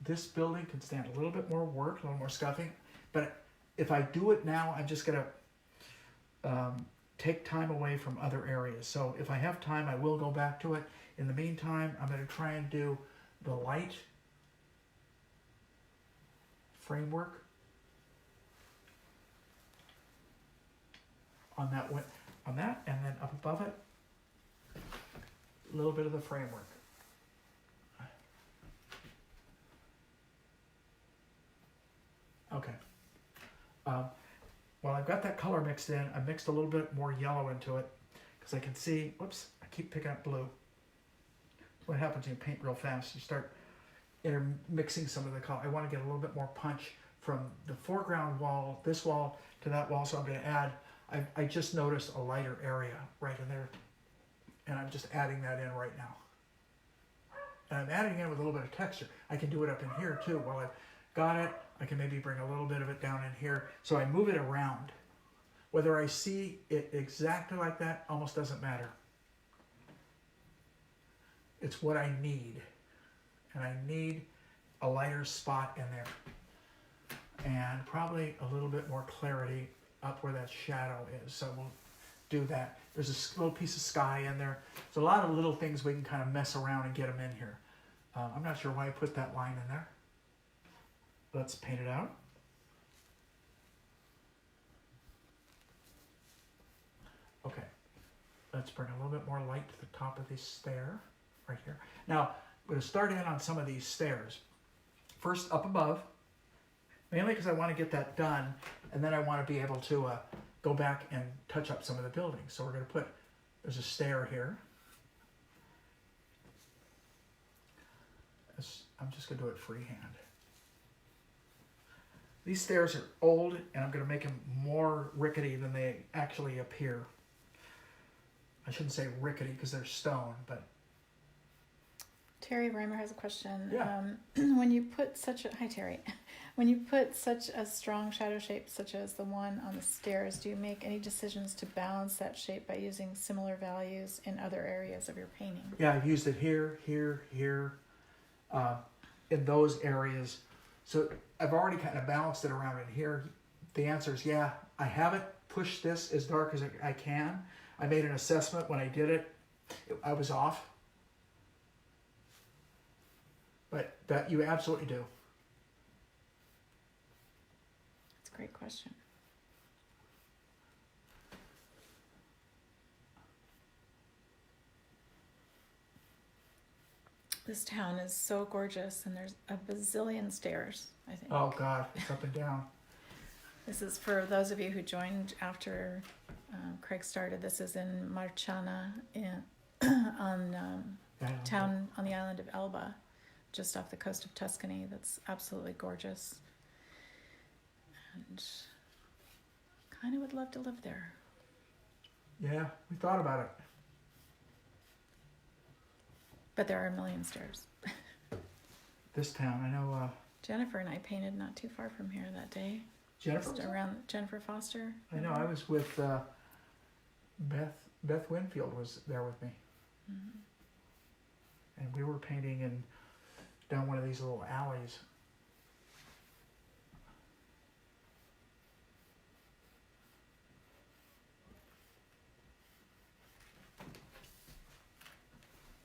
This building can stand a little bit more work, a little more scuffing, but if I do it now, I'm just going to take time away from other areas. So if I have time, I will go back to it. In the meantime, I'm going to try and do the light framework on that, and then up above it, a little bit of the framework. Okay. Well, I've got that color mixed in. I mixed a little bit more yellow into it because I can see, whoops, I keep picking up blue. What happens when you paint real fast? You start intermixing some of the color. I want to get a little bit more punch from the foreground wall, this wall, to that wall. So I'm going to add, I just noticed a lighter area right in there, and I'm just adding that in right now. And I'm adding in with a little bit of texture. I can do it up in here too. While I've got it, I can maybe bring a little bit of it down in here. So I move it around. Whether I see it exactly like that almost doesn't matter. It's what I need. And I need a lighter spot in there. And probably a little bit more clarity up where that shadow is. So we'll do that. There's a little piece of sky in there. There's a lot of little things we can kind of mess around and get them in here. I'm not sure why I put that line in there. Let's paint it out. Okay, let's bring a little bit more light to the top of this stair right here. Now, we're going to start in on some of these stairs. First, up above, mainly because I want to get that done, and then I want to be able to go back and touch up some of the buildings. So we're going to put, there's a stair here. I'm just going to do it freehand. These stairs are old, and I'm going to make them more rickety than they actually appear. I shouldn't say rickety because they're stone, but... Terry Reimer has a question. Yeah. When you put such a... Hi, Terry. When you put such a strong shadow shape, such as the one on the stairs, do you make any decisions to balance that shape by using similar values in other areas of your painting? Yeah, I've used it here, here, here, in those areas. So I've already kind of balanced it around in here. The answer is yeah. I haven't pushed this as dark as I can. I made an assessment when I did it. I was off. But that you absolutely do. That's a great question. This town is so gorgeous, and there's a bazillion stairs, I think. Oh God, it's up and down. This is for those of you who joined after Craig started. This is in Marciana, on town on the island of Elba, just off the coast of Tuscany. That's absolutely gorgeous, and kind of would love to live there. Yeah, we thought about it. But there are a million stairs. This town, I know. Jennifer and I painted not too far from here that day. Jennifer? Just around Jennifer Foster. I know, I was with Beth Winfield was there with me. Mm-hmm. And we were painting down one of these little alleys.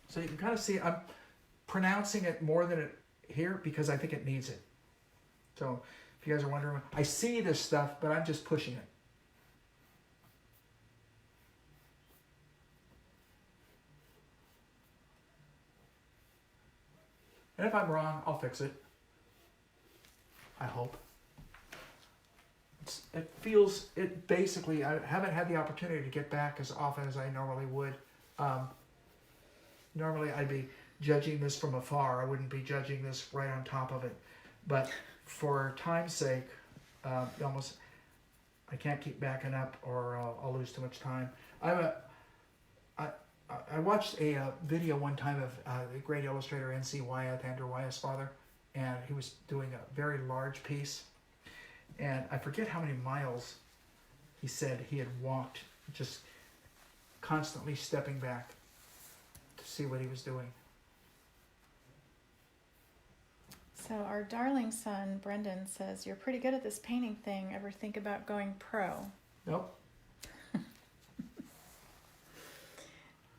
So you can kind of see I'm pronouncing it more than it here because I think it needs it. So if you guys are wondering, I see this stuff, but I'm just pushing it. And if I'm wrong, I'll fix it. I hope. It basically, I haven't had the opportunity to get back as often as I normally would. Normally I'd be judging this from afar. I wouldn't be judging this right on top of it. But for time's sake, I can't keep backing up or I'll lose too much time. I watched a video one time of the great illustrator N.C. Wyeth, Andrew Wyeth's father, and he was doing a very large piece. And I forget how many miles he said he had walked, just constantly stepping back to see what he was doing. So our darling son, Brendan, says, "You're pretty good at this painting thing. Ever think about going pro?" Nope.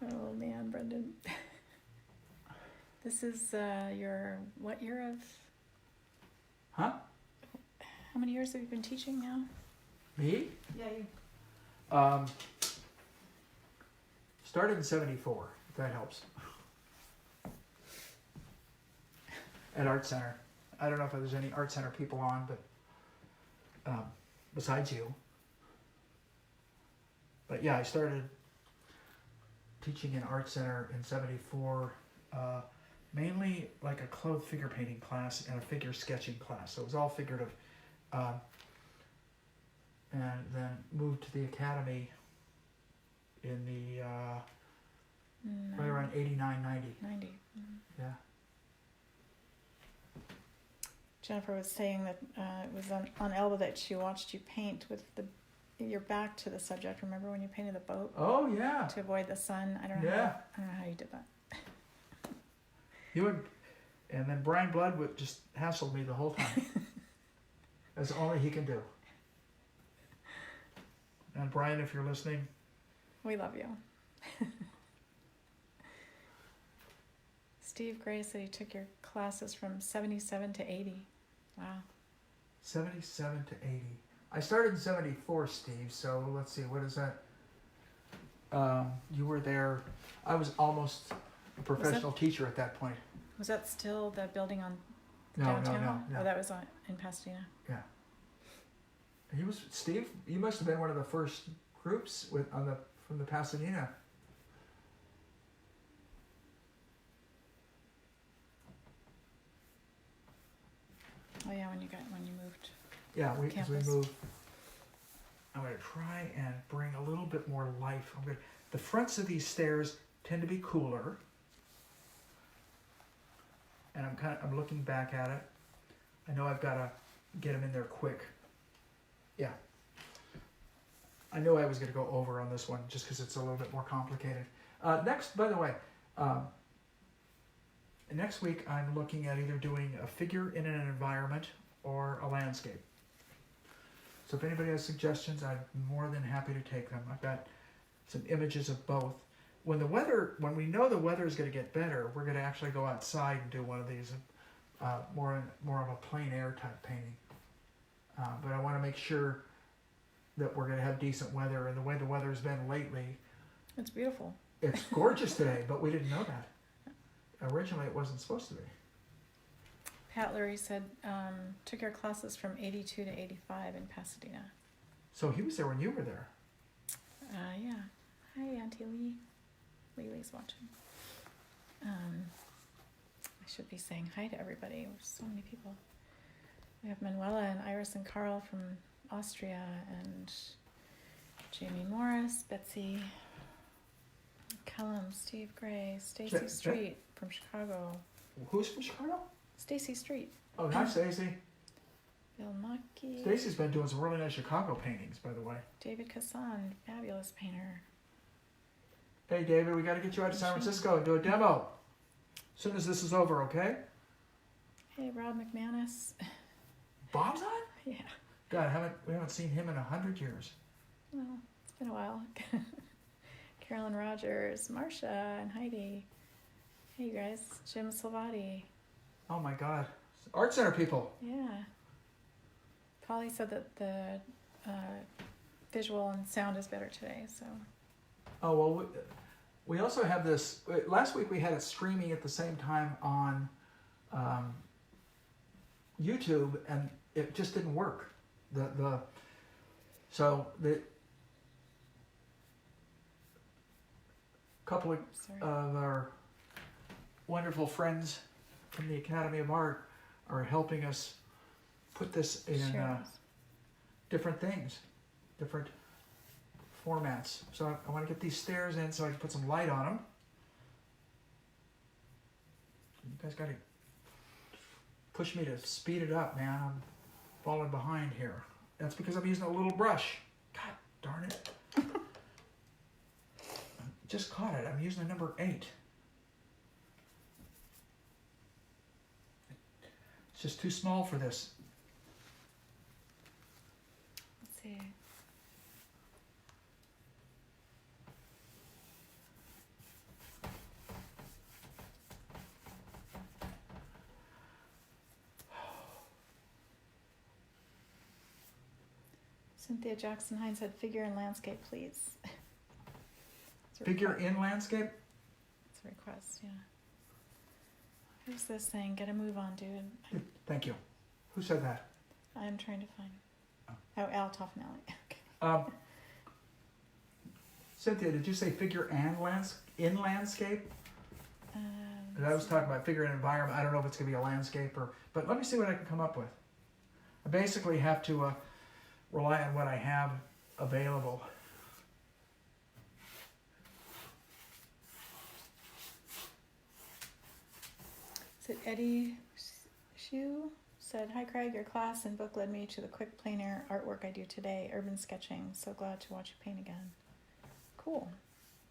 Oh man, Brendan. This is your, what year of? Huh? How many years have you been teaching now? Me? Yeah, you. Started in 74, if that helps. At Art Center. I don't know if there's any Art Center people on, but besides you. But yeah, I started teaching in Art Center in 74, mainly like a clothed figure painting class and a figure sketching class. So it was all figurative. And then moved to the academy in the right around 89, 90. 90. Yeah. Jennifer was saying that it was on Elba that she watched you paint with your back to the subject. Remember when you painted the boat? Oh yeah. To avoid the sun. I don't know. Yeah. I don't know how you did that. And then Brian Blood would just hassled me the whole time. That's only he can do. And Brian, if you're listening, We love you. Steve Gray said he took your classes from 77 to 80. Wow. 77 to 80. I started in 74, Steve, so let's see, what is that? You were there, I was almost a professional teacher at that point. Was that still the building on No, downtown? no. Oh, that was in Pasadena. Yeah. Steve, you must have been one of the first groups from the Pasadena. Oh yeah, when you moved. Yeah, as we Campus. move. I'm going to try and bring a little bit more life. The fronts of these stairs tend to be cooler. And I'm looking back at it. I know I've got to get them in there quick. Yeah. I knew I was going to go over on this one just because it's a little bit more complicated. Next, by the way, next week I'm looking at either doing a figure in an environment or a landscape. So if anybody has suggestions, I'm more than happy to take them. I've got some images of both. When we know the weather is going to get better, we're going to actually go outside and do one of these, more of a plein air type painting. But I want to make sure that we're going to have decent weather, and the way the weather's been lately, It's beautiful. it's gorgeous today, but we didn't know that. Originally, it wasn't supposed to be. Pat Lurie said took your classes from 82 to 85 in Pasadena. So he was there when you were there. Yeah. Hi, Auntie Lee. Lily's watching. I should be saying hi to everybody. There's so many people. We have Manuela and Iris and Carl from Austria, and Jamie Morris, Betsy, Callum, Steve Gray, Stacy Street from Chicago. Who's from Chicago? Stacy Street. Oh, hi, Stacy. Bill Mucky. Stacy's been doing some really nice Chicago paintings, by the way. David Casson, fabulous painter. Hey, David, we got to get you out to San Francisco and do a demo. As soon as this is over, okay? Hey, Rob McManus. Bob's on? Yeah. God, we haven't seen him in 100 years. Well, it's been a while. Carolyn Rogers, Marcia, and Heidi. Hey, you guys. Jim Salvati. Oh my God. Art Center people. Yeah. Polly said that the visual and sound is better today, so. Oh, well, we also have this. Last week we had it streaming at the same time on YouTube, and it just didn't work. So the couple of our wonderful friends from the Academy of Art are helping us put this in different things, different formats. So I want to get these stairs in so I can put some light on them. You guys got to push me to speed it up, man. I'm falling behind here. That's because I'm using a little brush. God darn it. I just caught it. I'm using the number 8. It's just too small for this. Let's see. Cynthia Jackson Hines said, figure in landscape, please. Figure in landscape? It's a request, yeah. Who's this saying, get a move on, dude? Thank you. Who said that? I'm trying to find. Oh, Al Toffenelli. Okay. Cynthia, did you say figure and in landscape? I was talking about figure and environment. I don't know if it's going to be a landscape but let me see what I can come up with. I basically have to rely on what I have available. Is it Eddie Shu? Said, hi Craig, your class and book led me to the quick plein air artwork I do today, urban sketching. So glad to watch you paint again. Cool.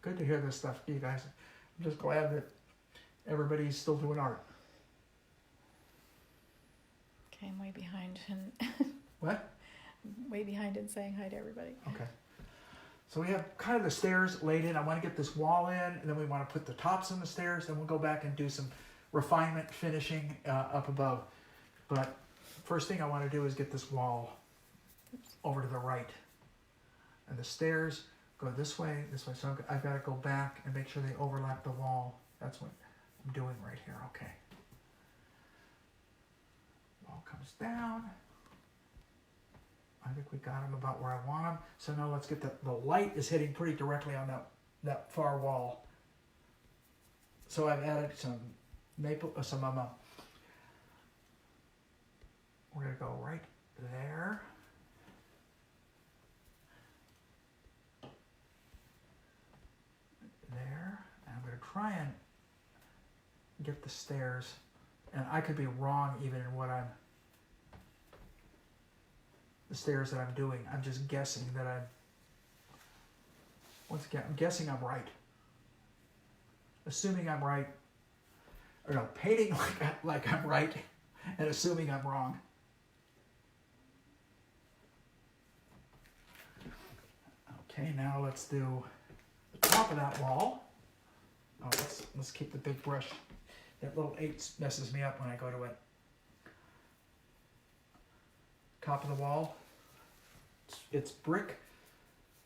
Good to hear this stuff, you guys. I'm just glad that everybody's still doing art. Okay, I'm way behind and What? way behind in saying hi to everybody. Okay. So we have kind of the stairs laid in. I want to get this wall in, and then we want to put the tops on the stairs. Then we'll go back and do some refinement finishing up above. But first thing I want to do is get this wall over to the right. And the stairs go this way. So I've got to go back and make sure they overlap the wall. That's what I'm doing right here. Okay. Wall comes down. I think we got them about where I want them. So now let's get the light is hitting pretty directly on that far wall. So I've added some we're gonna go right there. There, and I'm gonna try and get the stairs, and I could be wrong even in the stairs that I'm doing. I'm just guessing that I'm guessing I'm right. Assuming I'm right, or no, painting like I'm right, and assuming I'm wrong. Okay, now let's do the top of that wall. Oh, let's keep the big brush. That little 8 messes me up when I go to it. Top of the wall. It's brick.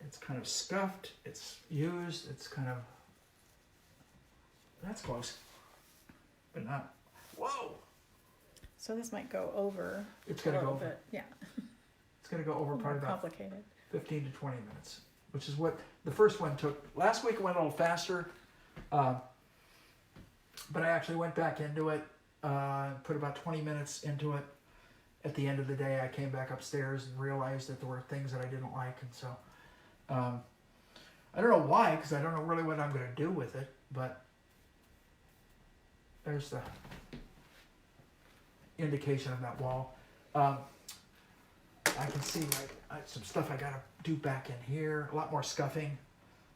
It's kind of scuffed. It's used. It's kind of. That's close, but not. Whoa! So this might go over. It's gonna go over. Bit. Yeah. It's gonna go over probably about complicated. 15 to 20 minutes, which is what the first one took. Last week it went a little faster, but I actually went back into it, put about 20 minutes into it. At the end of the day, I came back upstairs and realized that there were things that I didn't like, and so I don't know why, because I don't know really what I'm going to do with it, but there's the indication of that wall. I can see some stuff I got to do back in here, a lot more scuffing.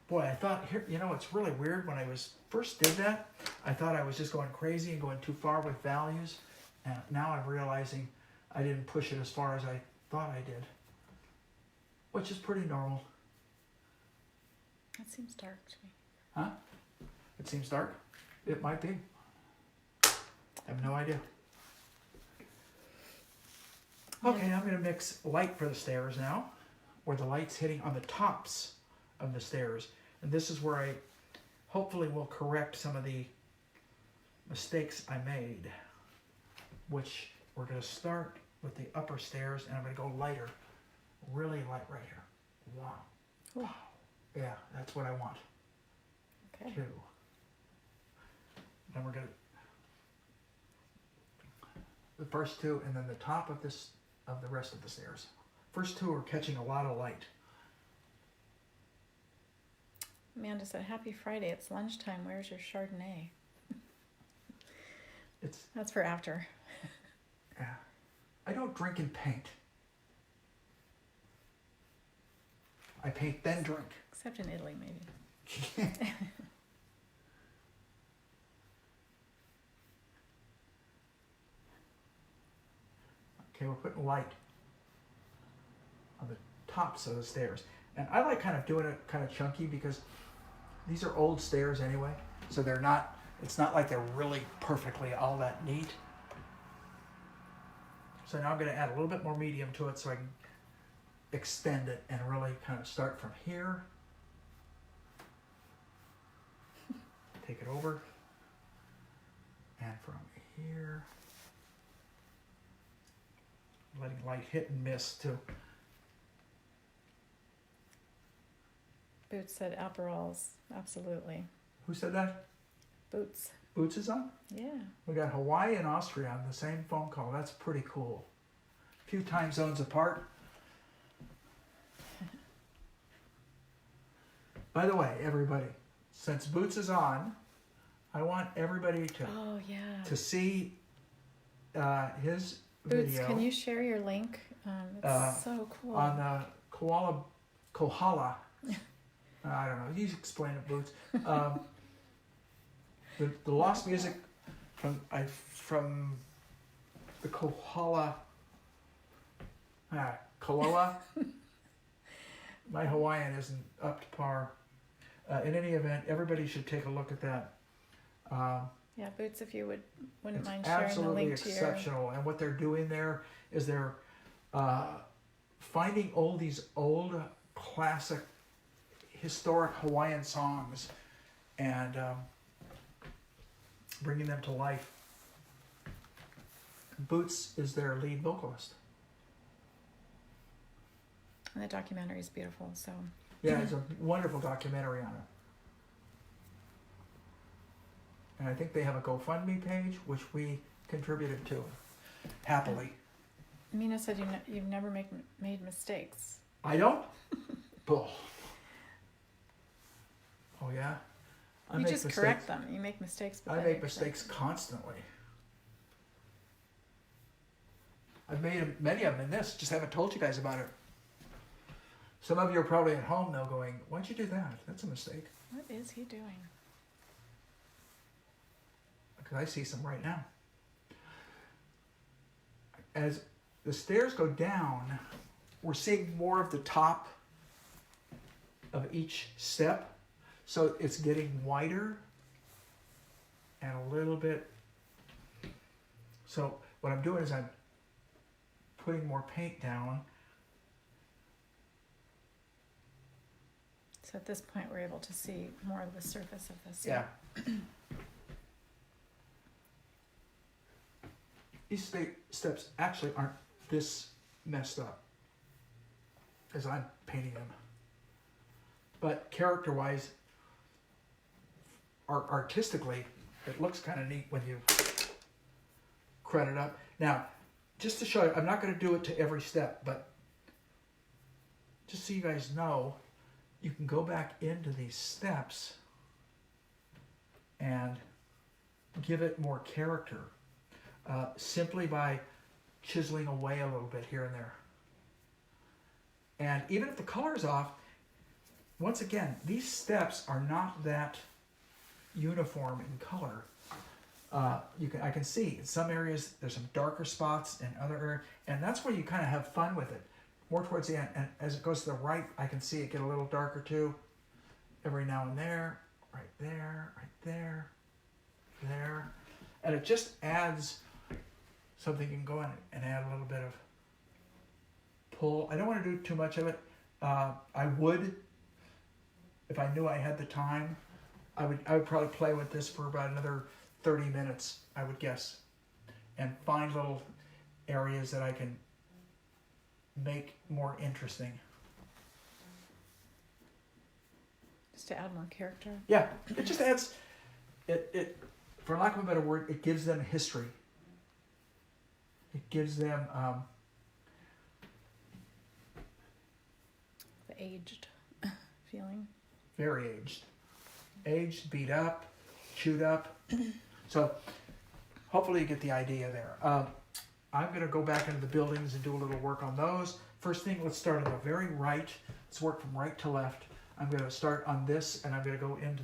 Boy, I thought here, it's really weird. When I first did that, I thought I was just going crazy and going too far with values, and now I'm realizing I didn't push it as far as I thought I did, which is pretty normal. That seems dark to me. Huh? It seems dark? It might be. I have no idea. Okay, I'm going to mix light for the stairs now, where the light's hitting on the tops of the stairs. And this is where I hopefully will correct some of the mistakes I made, which we're going to start with the upper stairs, and I'm going to go lighter, really light right here. Wow. Cool. Yeah, that's what I want. Okay. 2. Then we're going to the first 2, and then the top of the rest of the stairs. First 2 are catching a lot of light. Amanda said, "Happy Friday. It's lunchtime. Where's your Chardonnay?" That's for after. Yeah. I don't drink and paint. I paint then drink. Except in Italy, maybe. Okay, we're putting light on the tops of the stairs. And I like kind of doing it kind of chunky because these are old stairs anyway. So it's not like they're really perfectly all that neat. So now I'm going to add a little bit more medium to it so I can extend it and really kind of start from here. Take it over. And from here. Letting light hit and miss too. Boots said Aperols. Absolutely. Who said that? Boots. Boots is on? Yeah. We got Hawaii and Austria on the same phone call. That's pretty cool. A few time zones apart. By the way, everybody, since Boots is on, I want everybody to see his Boots, video. can you share your link? It's so cool. On the Kohala. I don't know. You explain it, Boots. The lost music from the Kohala. Kaloa. My Hawaiian isn't up to par. In any event, everybody should take a look at that. Yeah, Boots, if you wouldn't It's mind sharing the absolutely link to your. exceptional. And what they're doing there is they're finding these old classic historic Hawaiian songs and bringing them to life. Boots is their lead vocalist. And the documentary is beautiful, so. Yeah, it's a wonderful documentary on it. And I think they have a GoFundMe page, which we contributed to, happily. Mina said you've never made mistakes. I don't? Bull. Oh, yeah? You just correct them. You make mistakes. But I then make you mistakes correct them. constantly. I've made many of them in this, just haven't told you guys about it. Some of you are probably at home now going, why'd you do that? That's a mistake. What is he doing? Because I see some right now. As the stairs go down, we're seeing more of the top of each step. So it's getting wider and a little bit. So what I'm doing is I'm putting more paint down. So at this point, we're able to see more of the surface of this. Yeah. These steps actually aren't this messed up as I'm painting them. But character-wise, artistically, it looks kind of neat when you credit up. Now, just to show you, I'm not going to do it to every step, but just so you guys know, you can go back into these steps and give it more character simply by chiseling away a little bit here and there. And even if the color's off, once again, these steps are not that uniform in color. I can see in some areas there's some darker spots in other areas, and that's where you kind of have fun with it. More towards the end, and as it goes to the right, I can see it get a little darker too. Every now and there, right there, right there, there, and it just adds something. You can go in and add a little bit of pull. I don't want to do too much of it. I would, if I knew I had the time, I would probably play with this for about another 30 minutes, I would guess, and find little areas that I can make more interesting. Just to add more character. Yeah, it just adds, it for lack of a better word, it gives them history. It gives them The aged feeling. very aged, beat up, chewed up. So hopefully you get the idea there. I'm going to go back into the buildings and do a little work on those. First thing, let's start on the very right. Let's work from right to left. I'm going to start on this, and I'm going to go into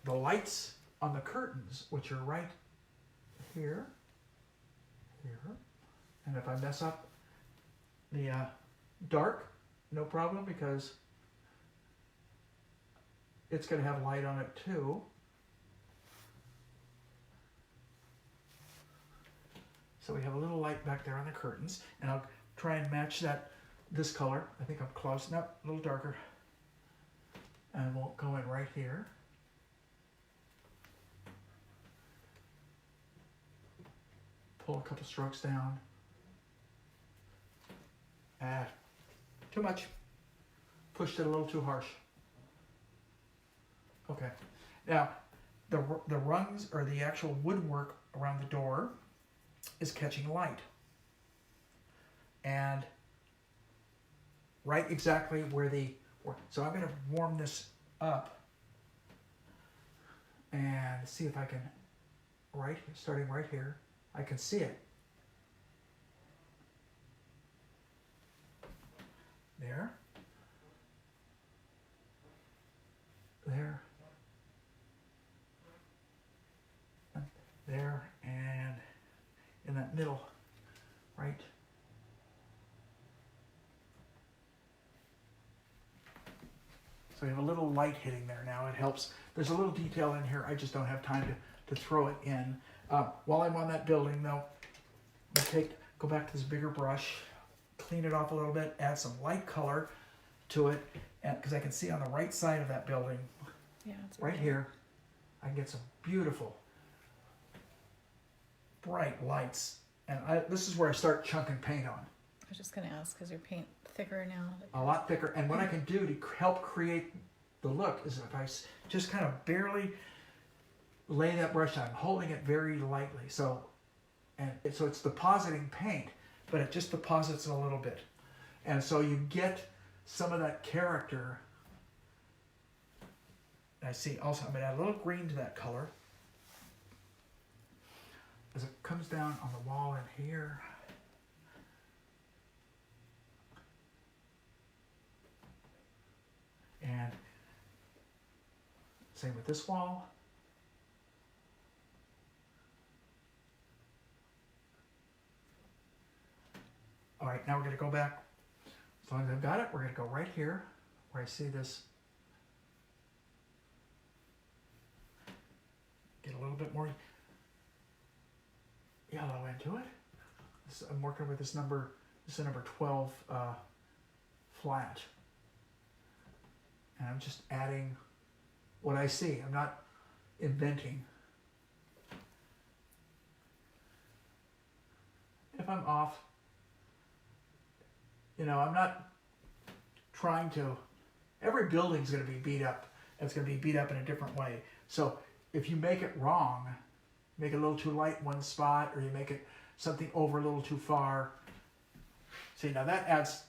the lights on the curtains, which are right here, here. And if I mess up the dark, no problem, because it's going to have light on it too. So we have a little light back there on the curtains, and I'll try and match this color. I think I'm close. Nope, a little darker. And we'll go in right here. Pull a couple strokes down. Too much. Pushed it a little too harsh. Okay. Now, the rungs, or the actual woodwork around the door, is catching light. And right exactly where so I'm going to warm this up and see if I can, starting right here, I can see it. There. There. There, and in that middle, right So we have a little light hitting there now. It helps. There's a little detail in here. I just don't have time to throw it in. While I'm on that building, though, go back to this bigger brush, clean it off a little bit, add some light color to it, because I can see on the right side of that building, it's right here, I can get some beautiful, bright lights. And this is where I start chunking paint on. I was just going to ask, because your paint thicker now. A lot thicker. And what I can do to help create the look is if I just kind of barely lay that brush on, holding it very lightly. So it's depositing paint, but it just deposits a little bit. And so you get some of that character. I see also, I'm going to add a little green to that color. As it comes down on the wall in here. And same with this wall. All right, now we're going to go back. As long as I've got it, we're going to go right here where I see this. Get a little bit more yellow into it. I'm working with this is number 12 flat. And I'm just adding what I see. I'm not inventing. If I'm off, I'm not trying to, every building's going to be beat up. It's going to be beat up in a different way. So if you make it wrong, make it a little too light in one spot, or you make it something over a little too far. See, now that adds,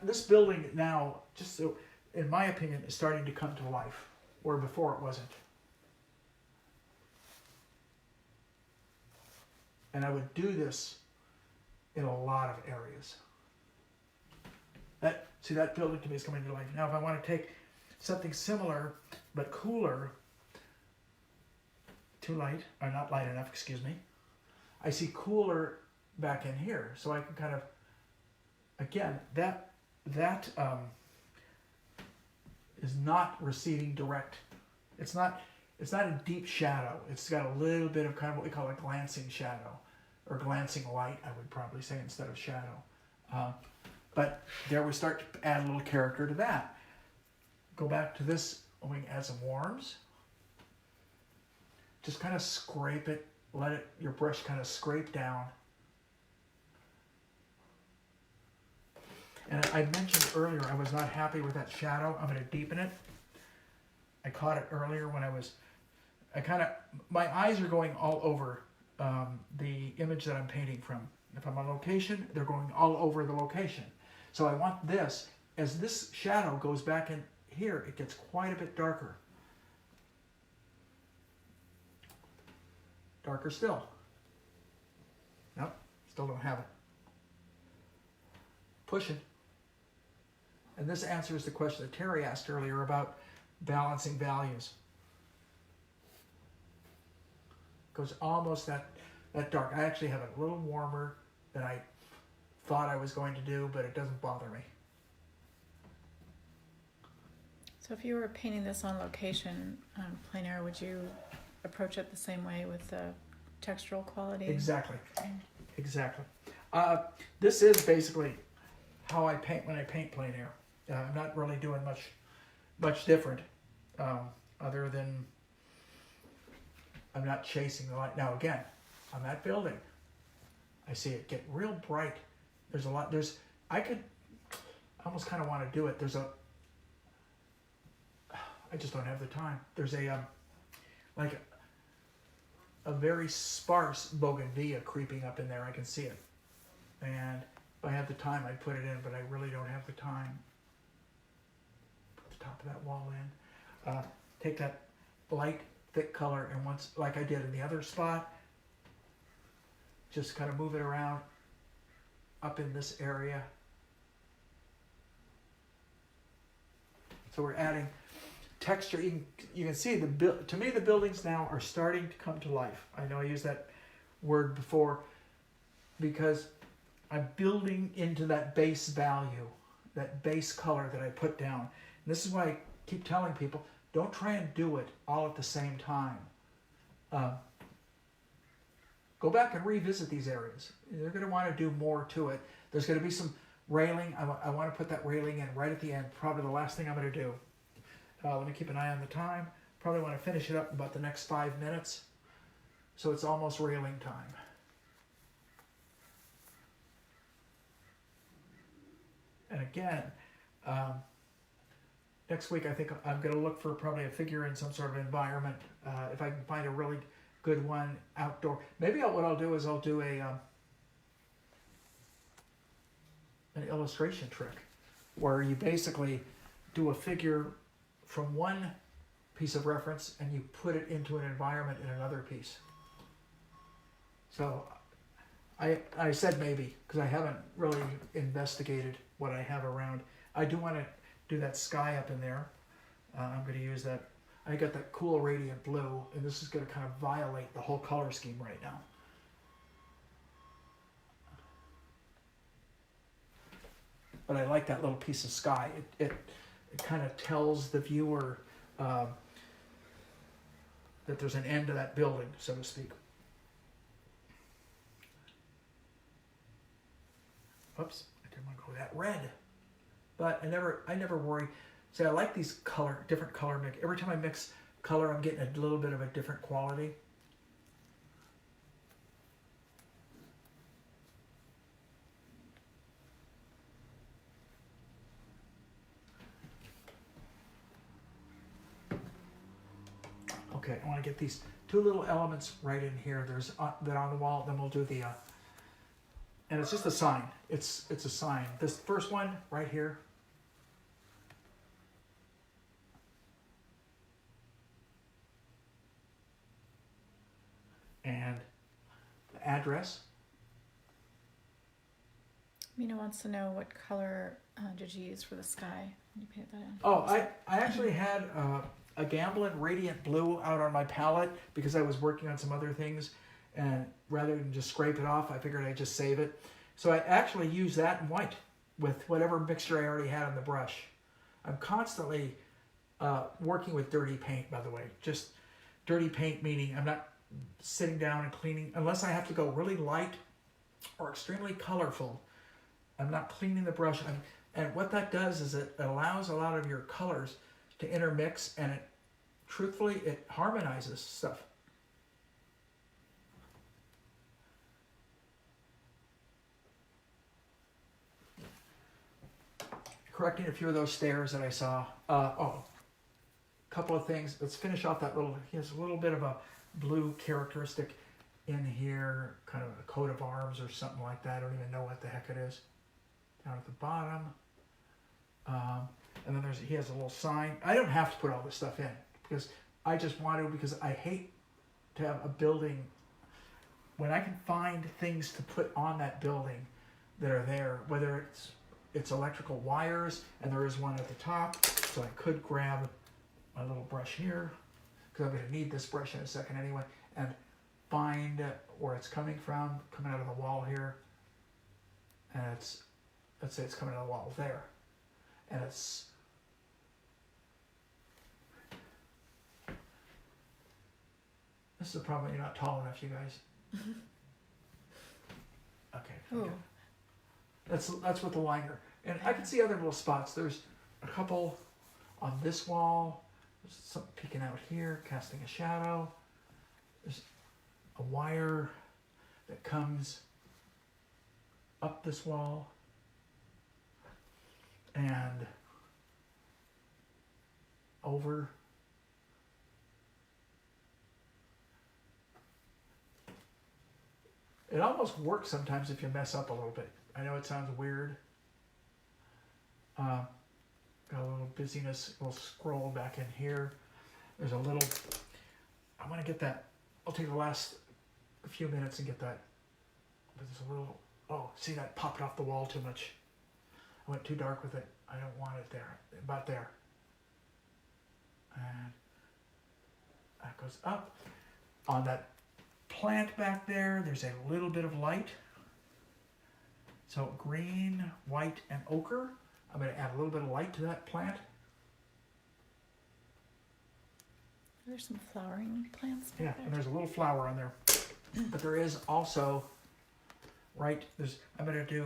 this building now, just so, in my opinion, is starting to come to life, where before it wasn't. And I would do this in a lot of areas. That building to me is coming to life. Now if I want to take something similar, but cooler, too light, or not light enough, excuse me. I see cooler back in here, so I can kind of, again, that is not receiving direct. It's not a deep shadow. It's got a little bit of kind of what we call a glancing shadow, or glancing light, I would probably say, instead of shadow. But there we start to add a little character to that. Go back to this, we can add some warms. Just kind of scrape it, let your brush kind of scrape down. And I mentioned earlier I was not happy with that shadow. I'm going to deepen it. I caught it earlier when my eyes are going all over the image that I'm painting from. If I'm on location, they're going all over the location. So I want this, as this shadow goes back in here, it gets quite a bit darker. Darker still. Nope, still don't have it. Push it. And this answers the question that Terry asked earlier about balancing values. Goes almost that dark. I actually have it a little warmer than I thought I was going to do, but it doesn't bother me. So if you were painting this on location, plein air, would you approach it the same way with the textural quality? Exactly. Exactly. This is basically how I paint when I paint plein air. I'm not really doing much different, other than I'm not chasing the light. Now again, on that building, I see it get real bright. There's a lot. I almost kind of want to do it. I just don't have the time. There's a very sparse bougainvillea creeping up in there. I can see it. And if I had the time, I'd put it in, but I really don't have the time. Put the top of that wall in. Take that light, thick color, and once, like I did in the other spot, just kind of move it around up in this area. So we're adding texture. You can see to me the buildings now are starting to come to life. I know I used that word before because I'm building into that base value, that base color that I put down. And this is why keep telling people, don't try and do it all at the same time. Go back and revisit these areas. You're going to want to do more to it. There's going to be some railing. I want to put that railing in right at the end, probably the last thing I'm going to do. Let me keep an eye on the time. Probably want to finish it up in about the next 5 minutes. So it's almost railing time. And again, next week I think I'm going to look for probably a figure in some sort of environment. If I can find a really good one outdoor. Maybe what I'll do is I'll do an illustration trick where you basically do a figure from one piece of reference and you put it into an environment in another piece. So I said maybe because I haven't really investigated what I have around. I do want to do that sky up in there. I'm going to use that. I got that cool radiant blue, and this is going to kind of violate the whole color scheme right now. But I like that little piece of sky. It kind of tells the viewer that there's an end to that building, so to speak. Oops, I didn't want to go that red. But I never worry. See, I like these different color mix. Every time I mix color, I'm getting a little bit of a different quality. Okay, I want to get these two little elements right in here. There's that on the wall. Then we'll do the, and it's just a sign. It's a sign. This first one right here. And the address. Mina wants to know what color did you use for the sky when you painted that in? Oh, I actually had a Gamblin Radiant Blue out on my palette because I was working on some other things, and rather than just scrape it off, I figured I'd just save it. So I actually used that in white with whatever mixture I already had on the brush. I'm constantly working with dirty paint, by the way. Just dirty paint meaning I'm not sitting down and cleaning unless I have to go really light or extremely colorful. I'm not cleaning the brush. And what that does is it allows a lot of your colors to intermix, and truthfully it harmonizes stuff. Correcting a few of those stairs that I saw. A couple of things. Let's finish off that little. He has a little bit of a blue characteristic in here, kind of a coat of arms or something like that. I don't even know what the heck it is. Down at the bottom. And then he has a little sign. I don't have to put all this stuff in because I just want to, because I hate to have a building. When I can find things to put on that building that are there, whether it's electrical wires, and there is one at the top, so I could grab my little brush here, because I'm going to need this brush in a second anyway, and find where it's coming from, coming out of the wall here, and let's say it's coming out of the wall there, and this is the problem, you're not tall enough, you guys. Okay. Ooh. That's with the liner. And I can see other little spots. There's a couple on this wall. There's something peeking out here, casting a shadow. There's a wire that comes up this wall. And over. It almost works sometimes if you mess up a little bit. I know it sounds weird. Got a little busyness, a little scroll back in here. There's a little, I want to get that, I'll take the last few minutes and get that. But there's a little, oh, see that popped off the wall too much. I went too dark with it. I don't want it there, about there. And that goes up. On that plant back there, there's a little bit of light. So green, white, and ochre. I'm going to add a little bit of light to that plant. There's some flowering plants back Yeah, there. and there's a little flower on there. But there is also, I'm going to do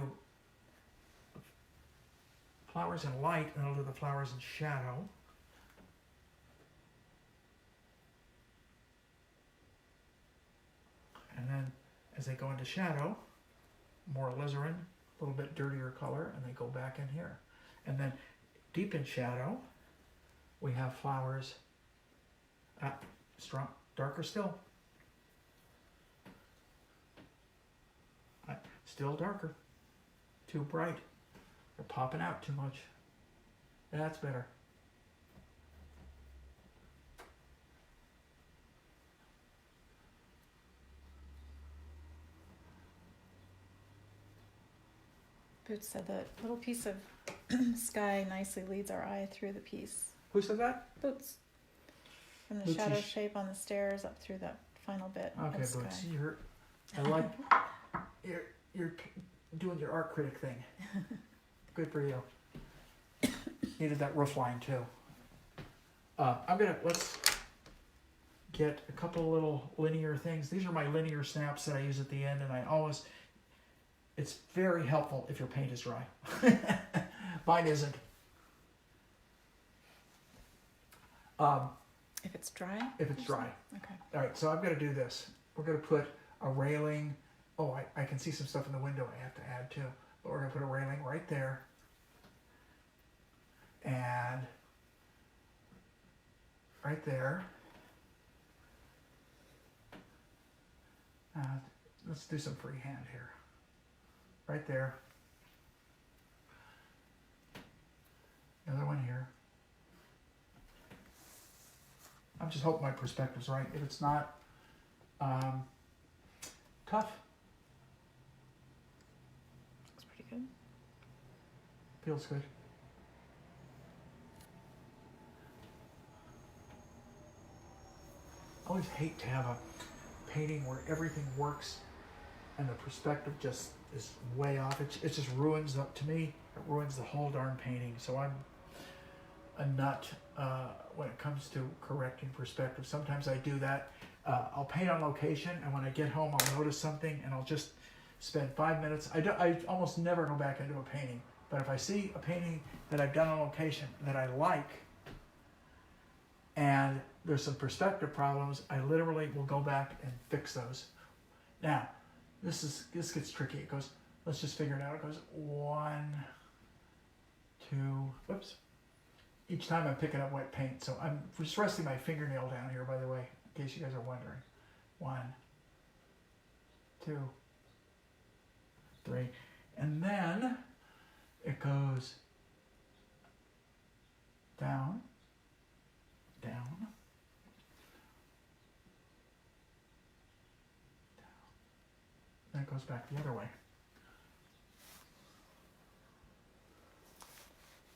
flowers in light, and I'll do the flowers in shadow. And then as they go into shadow, more alizarin, a little bit dirtier color, and they go back in here. And then deep in shadow, we have flowers strong, darker still. Still darker. Too bright. They're popping out too much. That's better. Boots said that little piece of sky nicely leads our eye through the piece. Who said that? Boots. From the Bootsy shadow shape on the stairs up through that final bit Okay, of sky. Boots, I like you're doing your art critic thing. Good for you. Needed that roof line too. Let's get a couple little linear things. These are my linear snaps that I use at the end, and it's very helpful if your paint is dry. Mine isn't. If it's dry? If it's dry. Okay. All right, so I'm going to do this. We're going to put a railing. Oh, I can see some stuff in the window I have to add too. But we're going to put a railing right there. And right there. Let's do some freehand here. Right there. Another one here. I'm just hoping my perspective's right. If it's not, tough. Looks pretty good. Feels good. I always hate to have a painting where everything works and the perspective just is way off. It just ruins to me. It ruins the whole darn painting. So I'm a nut when it comes to correcting perspective. Sometimes I do that. I'll paint on location, and when I get home, I'll notice something, and I'll just spend 5 minutes. I almost never go back into a painting, but if I see a painting that I've done on location that I like, and there's some perspective problems, I literally will go back and fix those. Now, this gets tricky. It goes, let's just figure it out. It goes 1, 2, whoops. Each time I'm picking up wet paint. So I'm just resting my fingernail down here, by the way, in case you guys are wondering. 1, 2, 3. And then it goes down, down, down. Then it goes back the other way.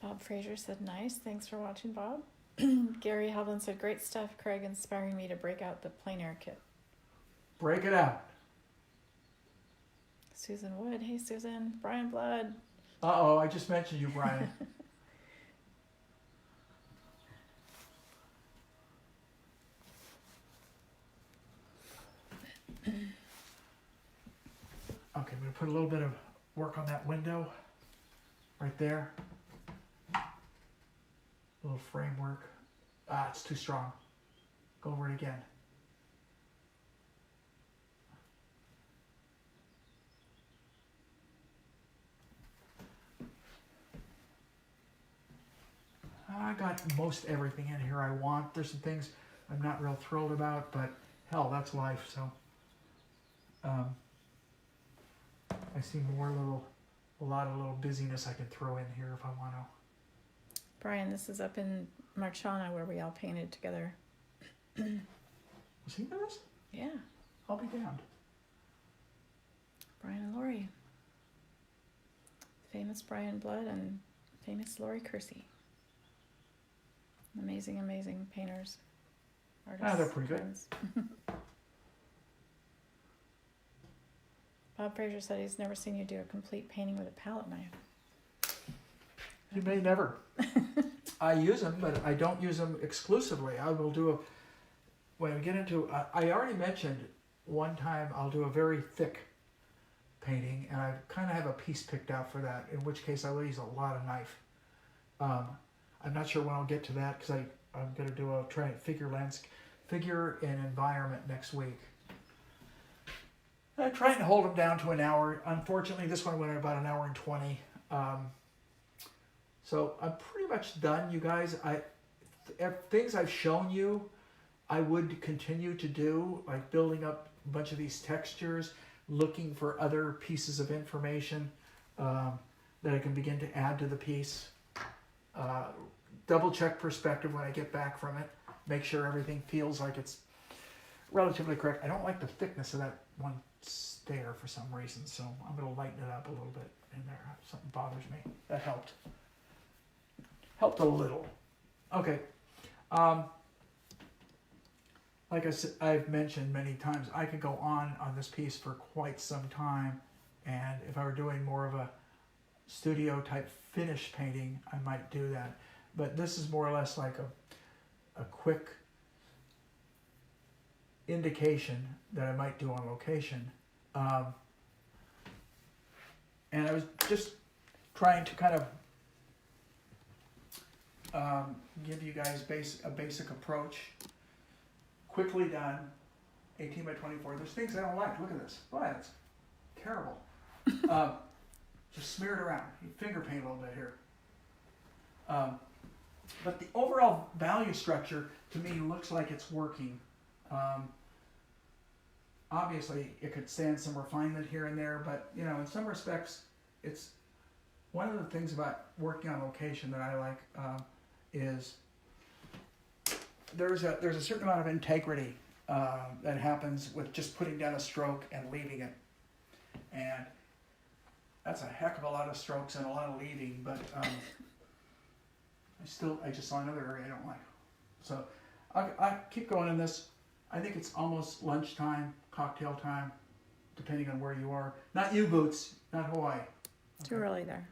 Bob Fraser said, nice. Thanks for watching, Bob. Gary Helvin said, great stuff, Craig, inspiring me to break out the plein air kit. Break it out. Susan Wood. Hey, Susan. Brian Blood. Uh-oh, I just mentioned you, Brian. Okay, I'm going to put a little bit of work on that window right there. A little framework. It's too strong. Go over it again. I got most everything in here I want. There's some things I'm not real thrilled about, but hell, that's life. So I see a lot of little busyness I can throw in here if I want to. Brian, this is up in Marchana where we all painted together. Was he with us? Yeah. I'll be damned. Brian and Lori. Famous Brian Blood and famous Lori Kersey. Amazing, amazing painters. Artists. They're pretty good. friends. Bob Fraser said he's never seen you do a complete painting with a palette knife. You may never. I use them, but I don't use them exclusively. I will do when we get into, I already mentioned one time I'll do a very thick painting, and I kind of have a piece picked out for that, in which case I will use a lot of knife. I'm not sure when I'll get to that, because I'm going to do a figure and environment next week. I'm trying to hold them down to an hour. Unfortunately, this one went about an hour and 20. So I'm pretty much done, you guys. Things I've shown you, I would continue to do, like building up a bunch of these textures, looking for other pieces of information that I can begin to add to the piece. Double check perspective when I get back from it. Make sure everything feels like it's relatively correct. I don't like the thickness of that one stair for some reason, so I'm going to lighten it up a little bit in there. Something bothers me. That helped. Helped a little. Okay. Like I said, I've mentioned many times, I could go on this piece for quite some time, and if I were doing more of a studio type finish painting, I might do that. But this is more or less like a quick indication that I might do on location. And I was just trying to kind of give you guys a basic approach. Quickly done, 18 by 24. There's things I don't like. Look at this. Boy, that's terrible. Just smear it around. You finger paint a little bit here. But the overall value structure to me looks like it's working. Obviously, it could stand some refinement here and there, but you know, in some respects, it's one of the things about working on location that I like is there's a certain amount of integrity that happens with just putting down a stroke and leaving it, and that's a heck of a lot of strokes and a lot of leaving. But I just saw another area I don't like, so I keep going in this. I think it's almost lunchtime, cocktail time, depending on where you are. Not you, Boots, not Hawaii. Okay. Too early there.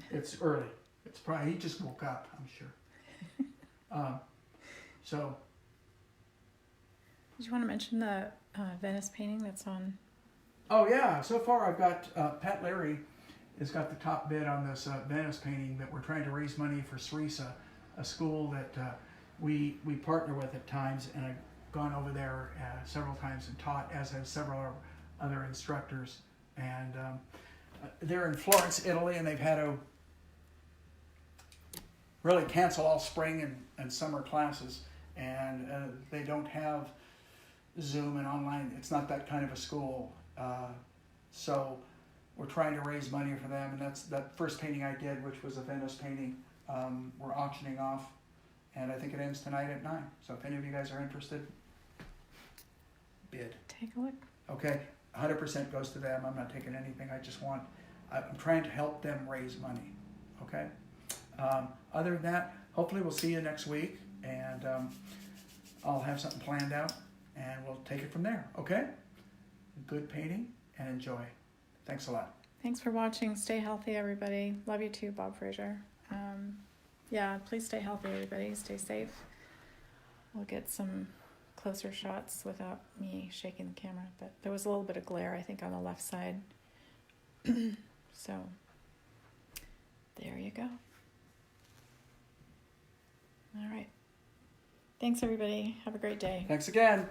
It's early. It's probably, he just woke up, I'm sure. So. Did you want to mention the Venice painting that's on? Oh yeah, so far I've got, Pat Leary has got the top bid on this Venice painting that we're trying to raise money for Sarisa, a school that we partner with at times, and I've gone over there several times and taught, as have several other instructors. And they're in Florence, Italy, and they've had to really cancel all spring and summer classes, and they don't have Zoom and online. It's not that kind of a school. So we're trying to raise money for them, and that's that first painting I did, which was a Venice painting, we're auctioning off, and I think it ends tonight at 9. So if any of you guys are interested, bid. Take a look. Okay, 100% goes to them. I'm not taking anything. I'm trying to help them raise money. Okay. Other than that, hopefully we'll see you next week, and I'll have something planned out, and we'll take it from there. Okay. Good painting, and enjoy. Thanks a lot. Thanks for watching. Stay healthy, everybody. Love you too, Bob Fraser. Yeah, please stay healthy, everybody. Stay safe. We'll get some closer shots without me shaking the camera, but there was a little bit of glare, I think, on the left side. So there you go. All right. Thanks, everybody. Have a great day. Thanks again.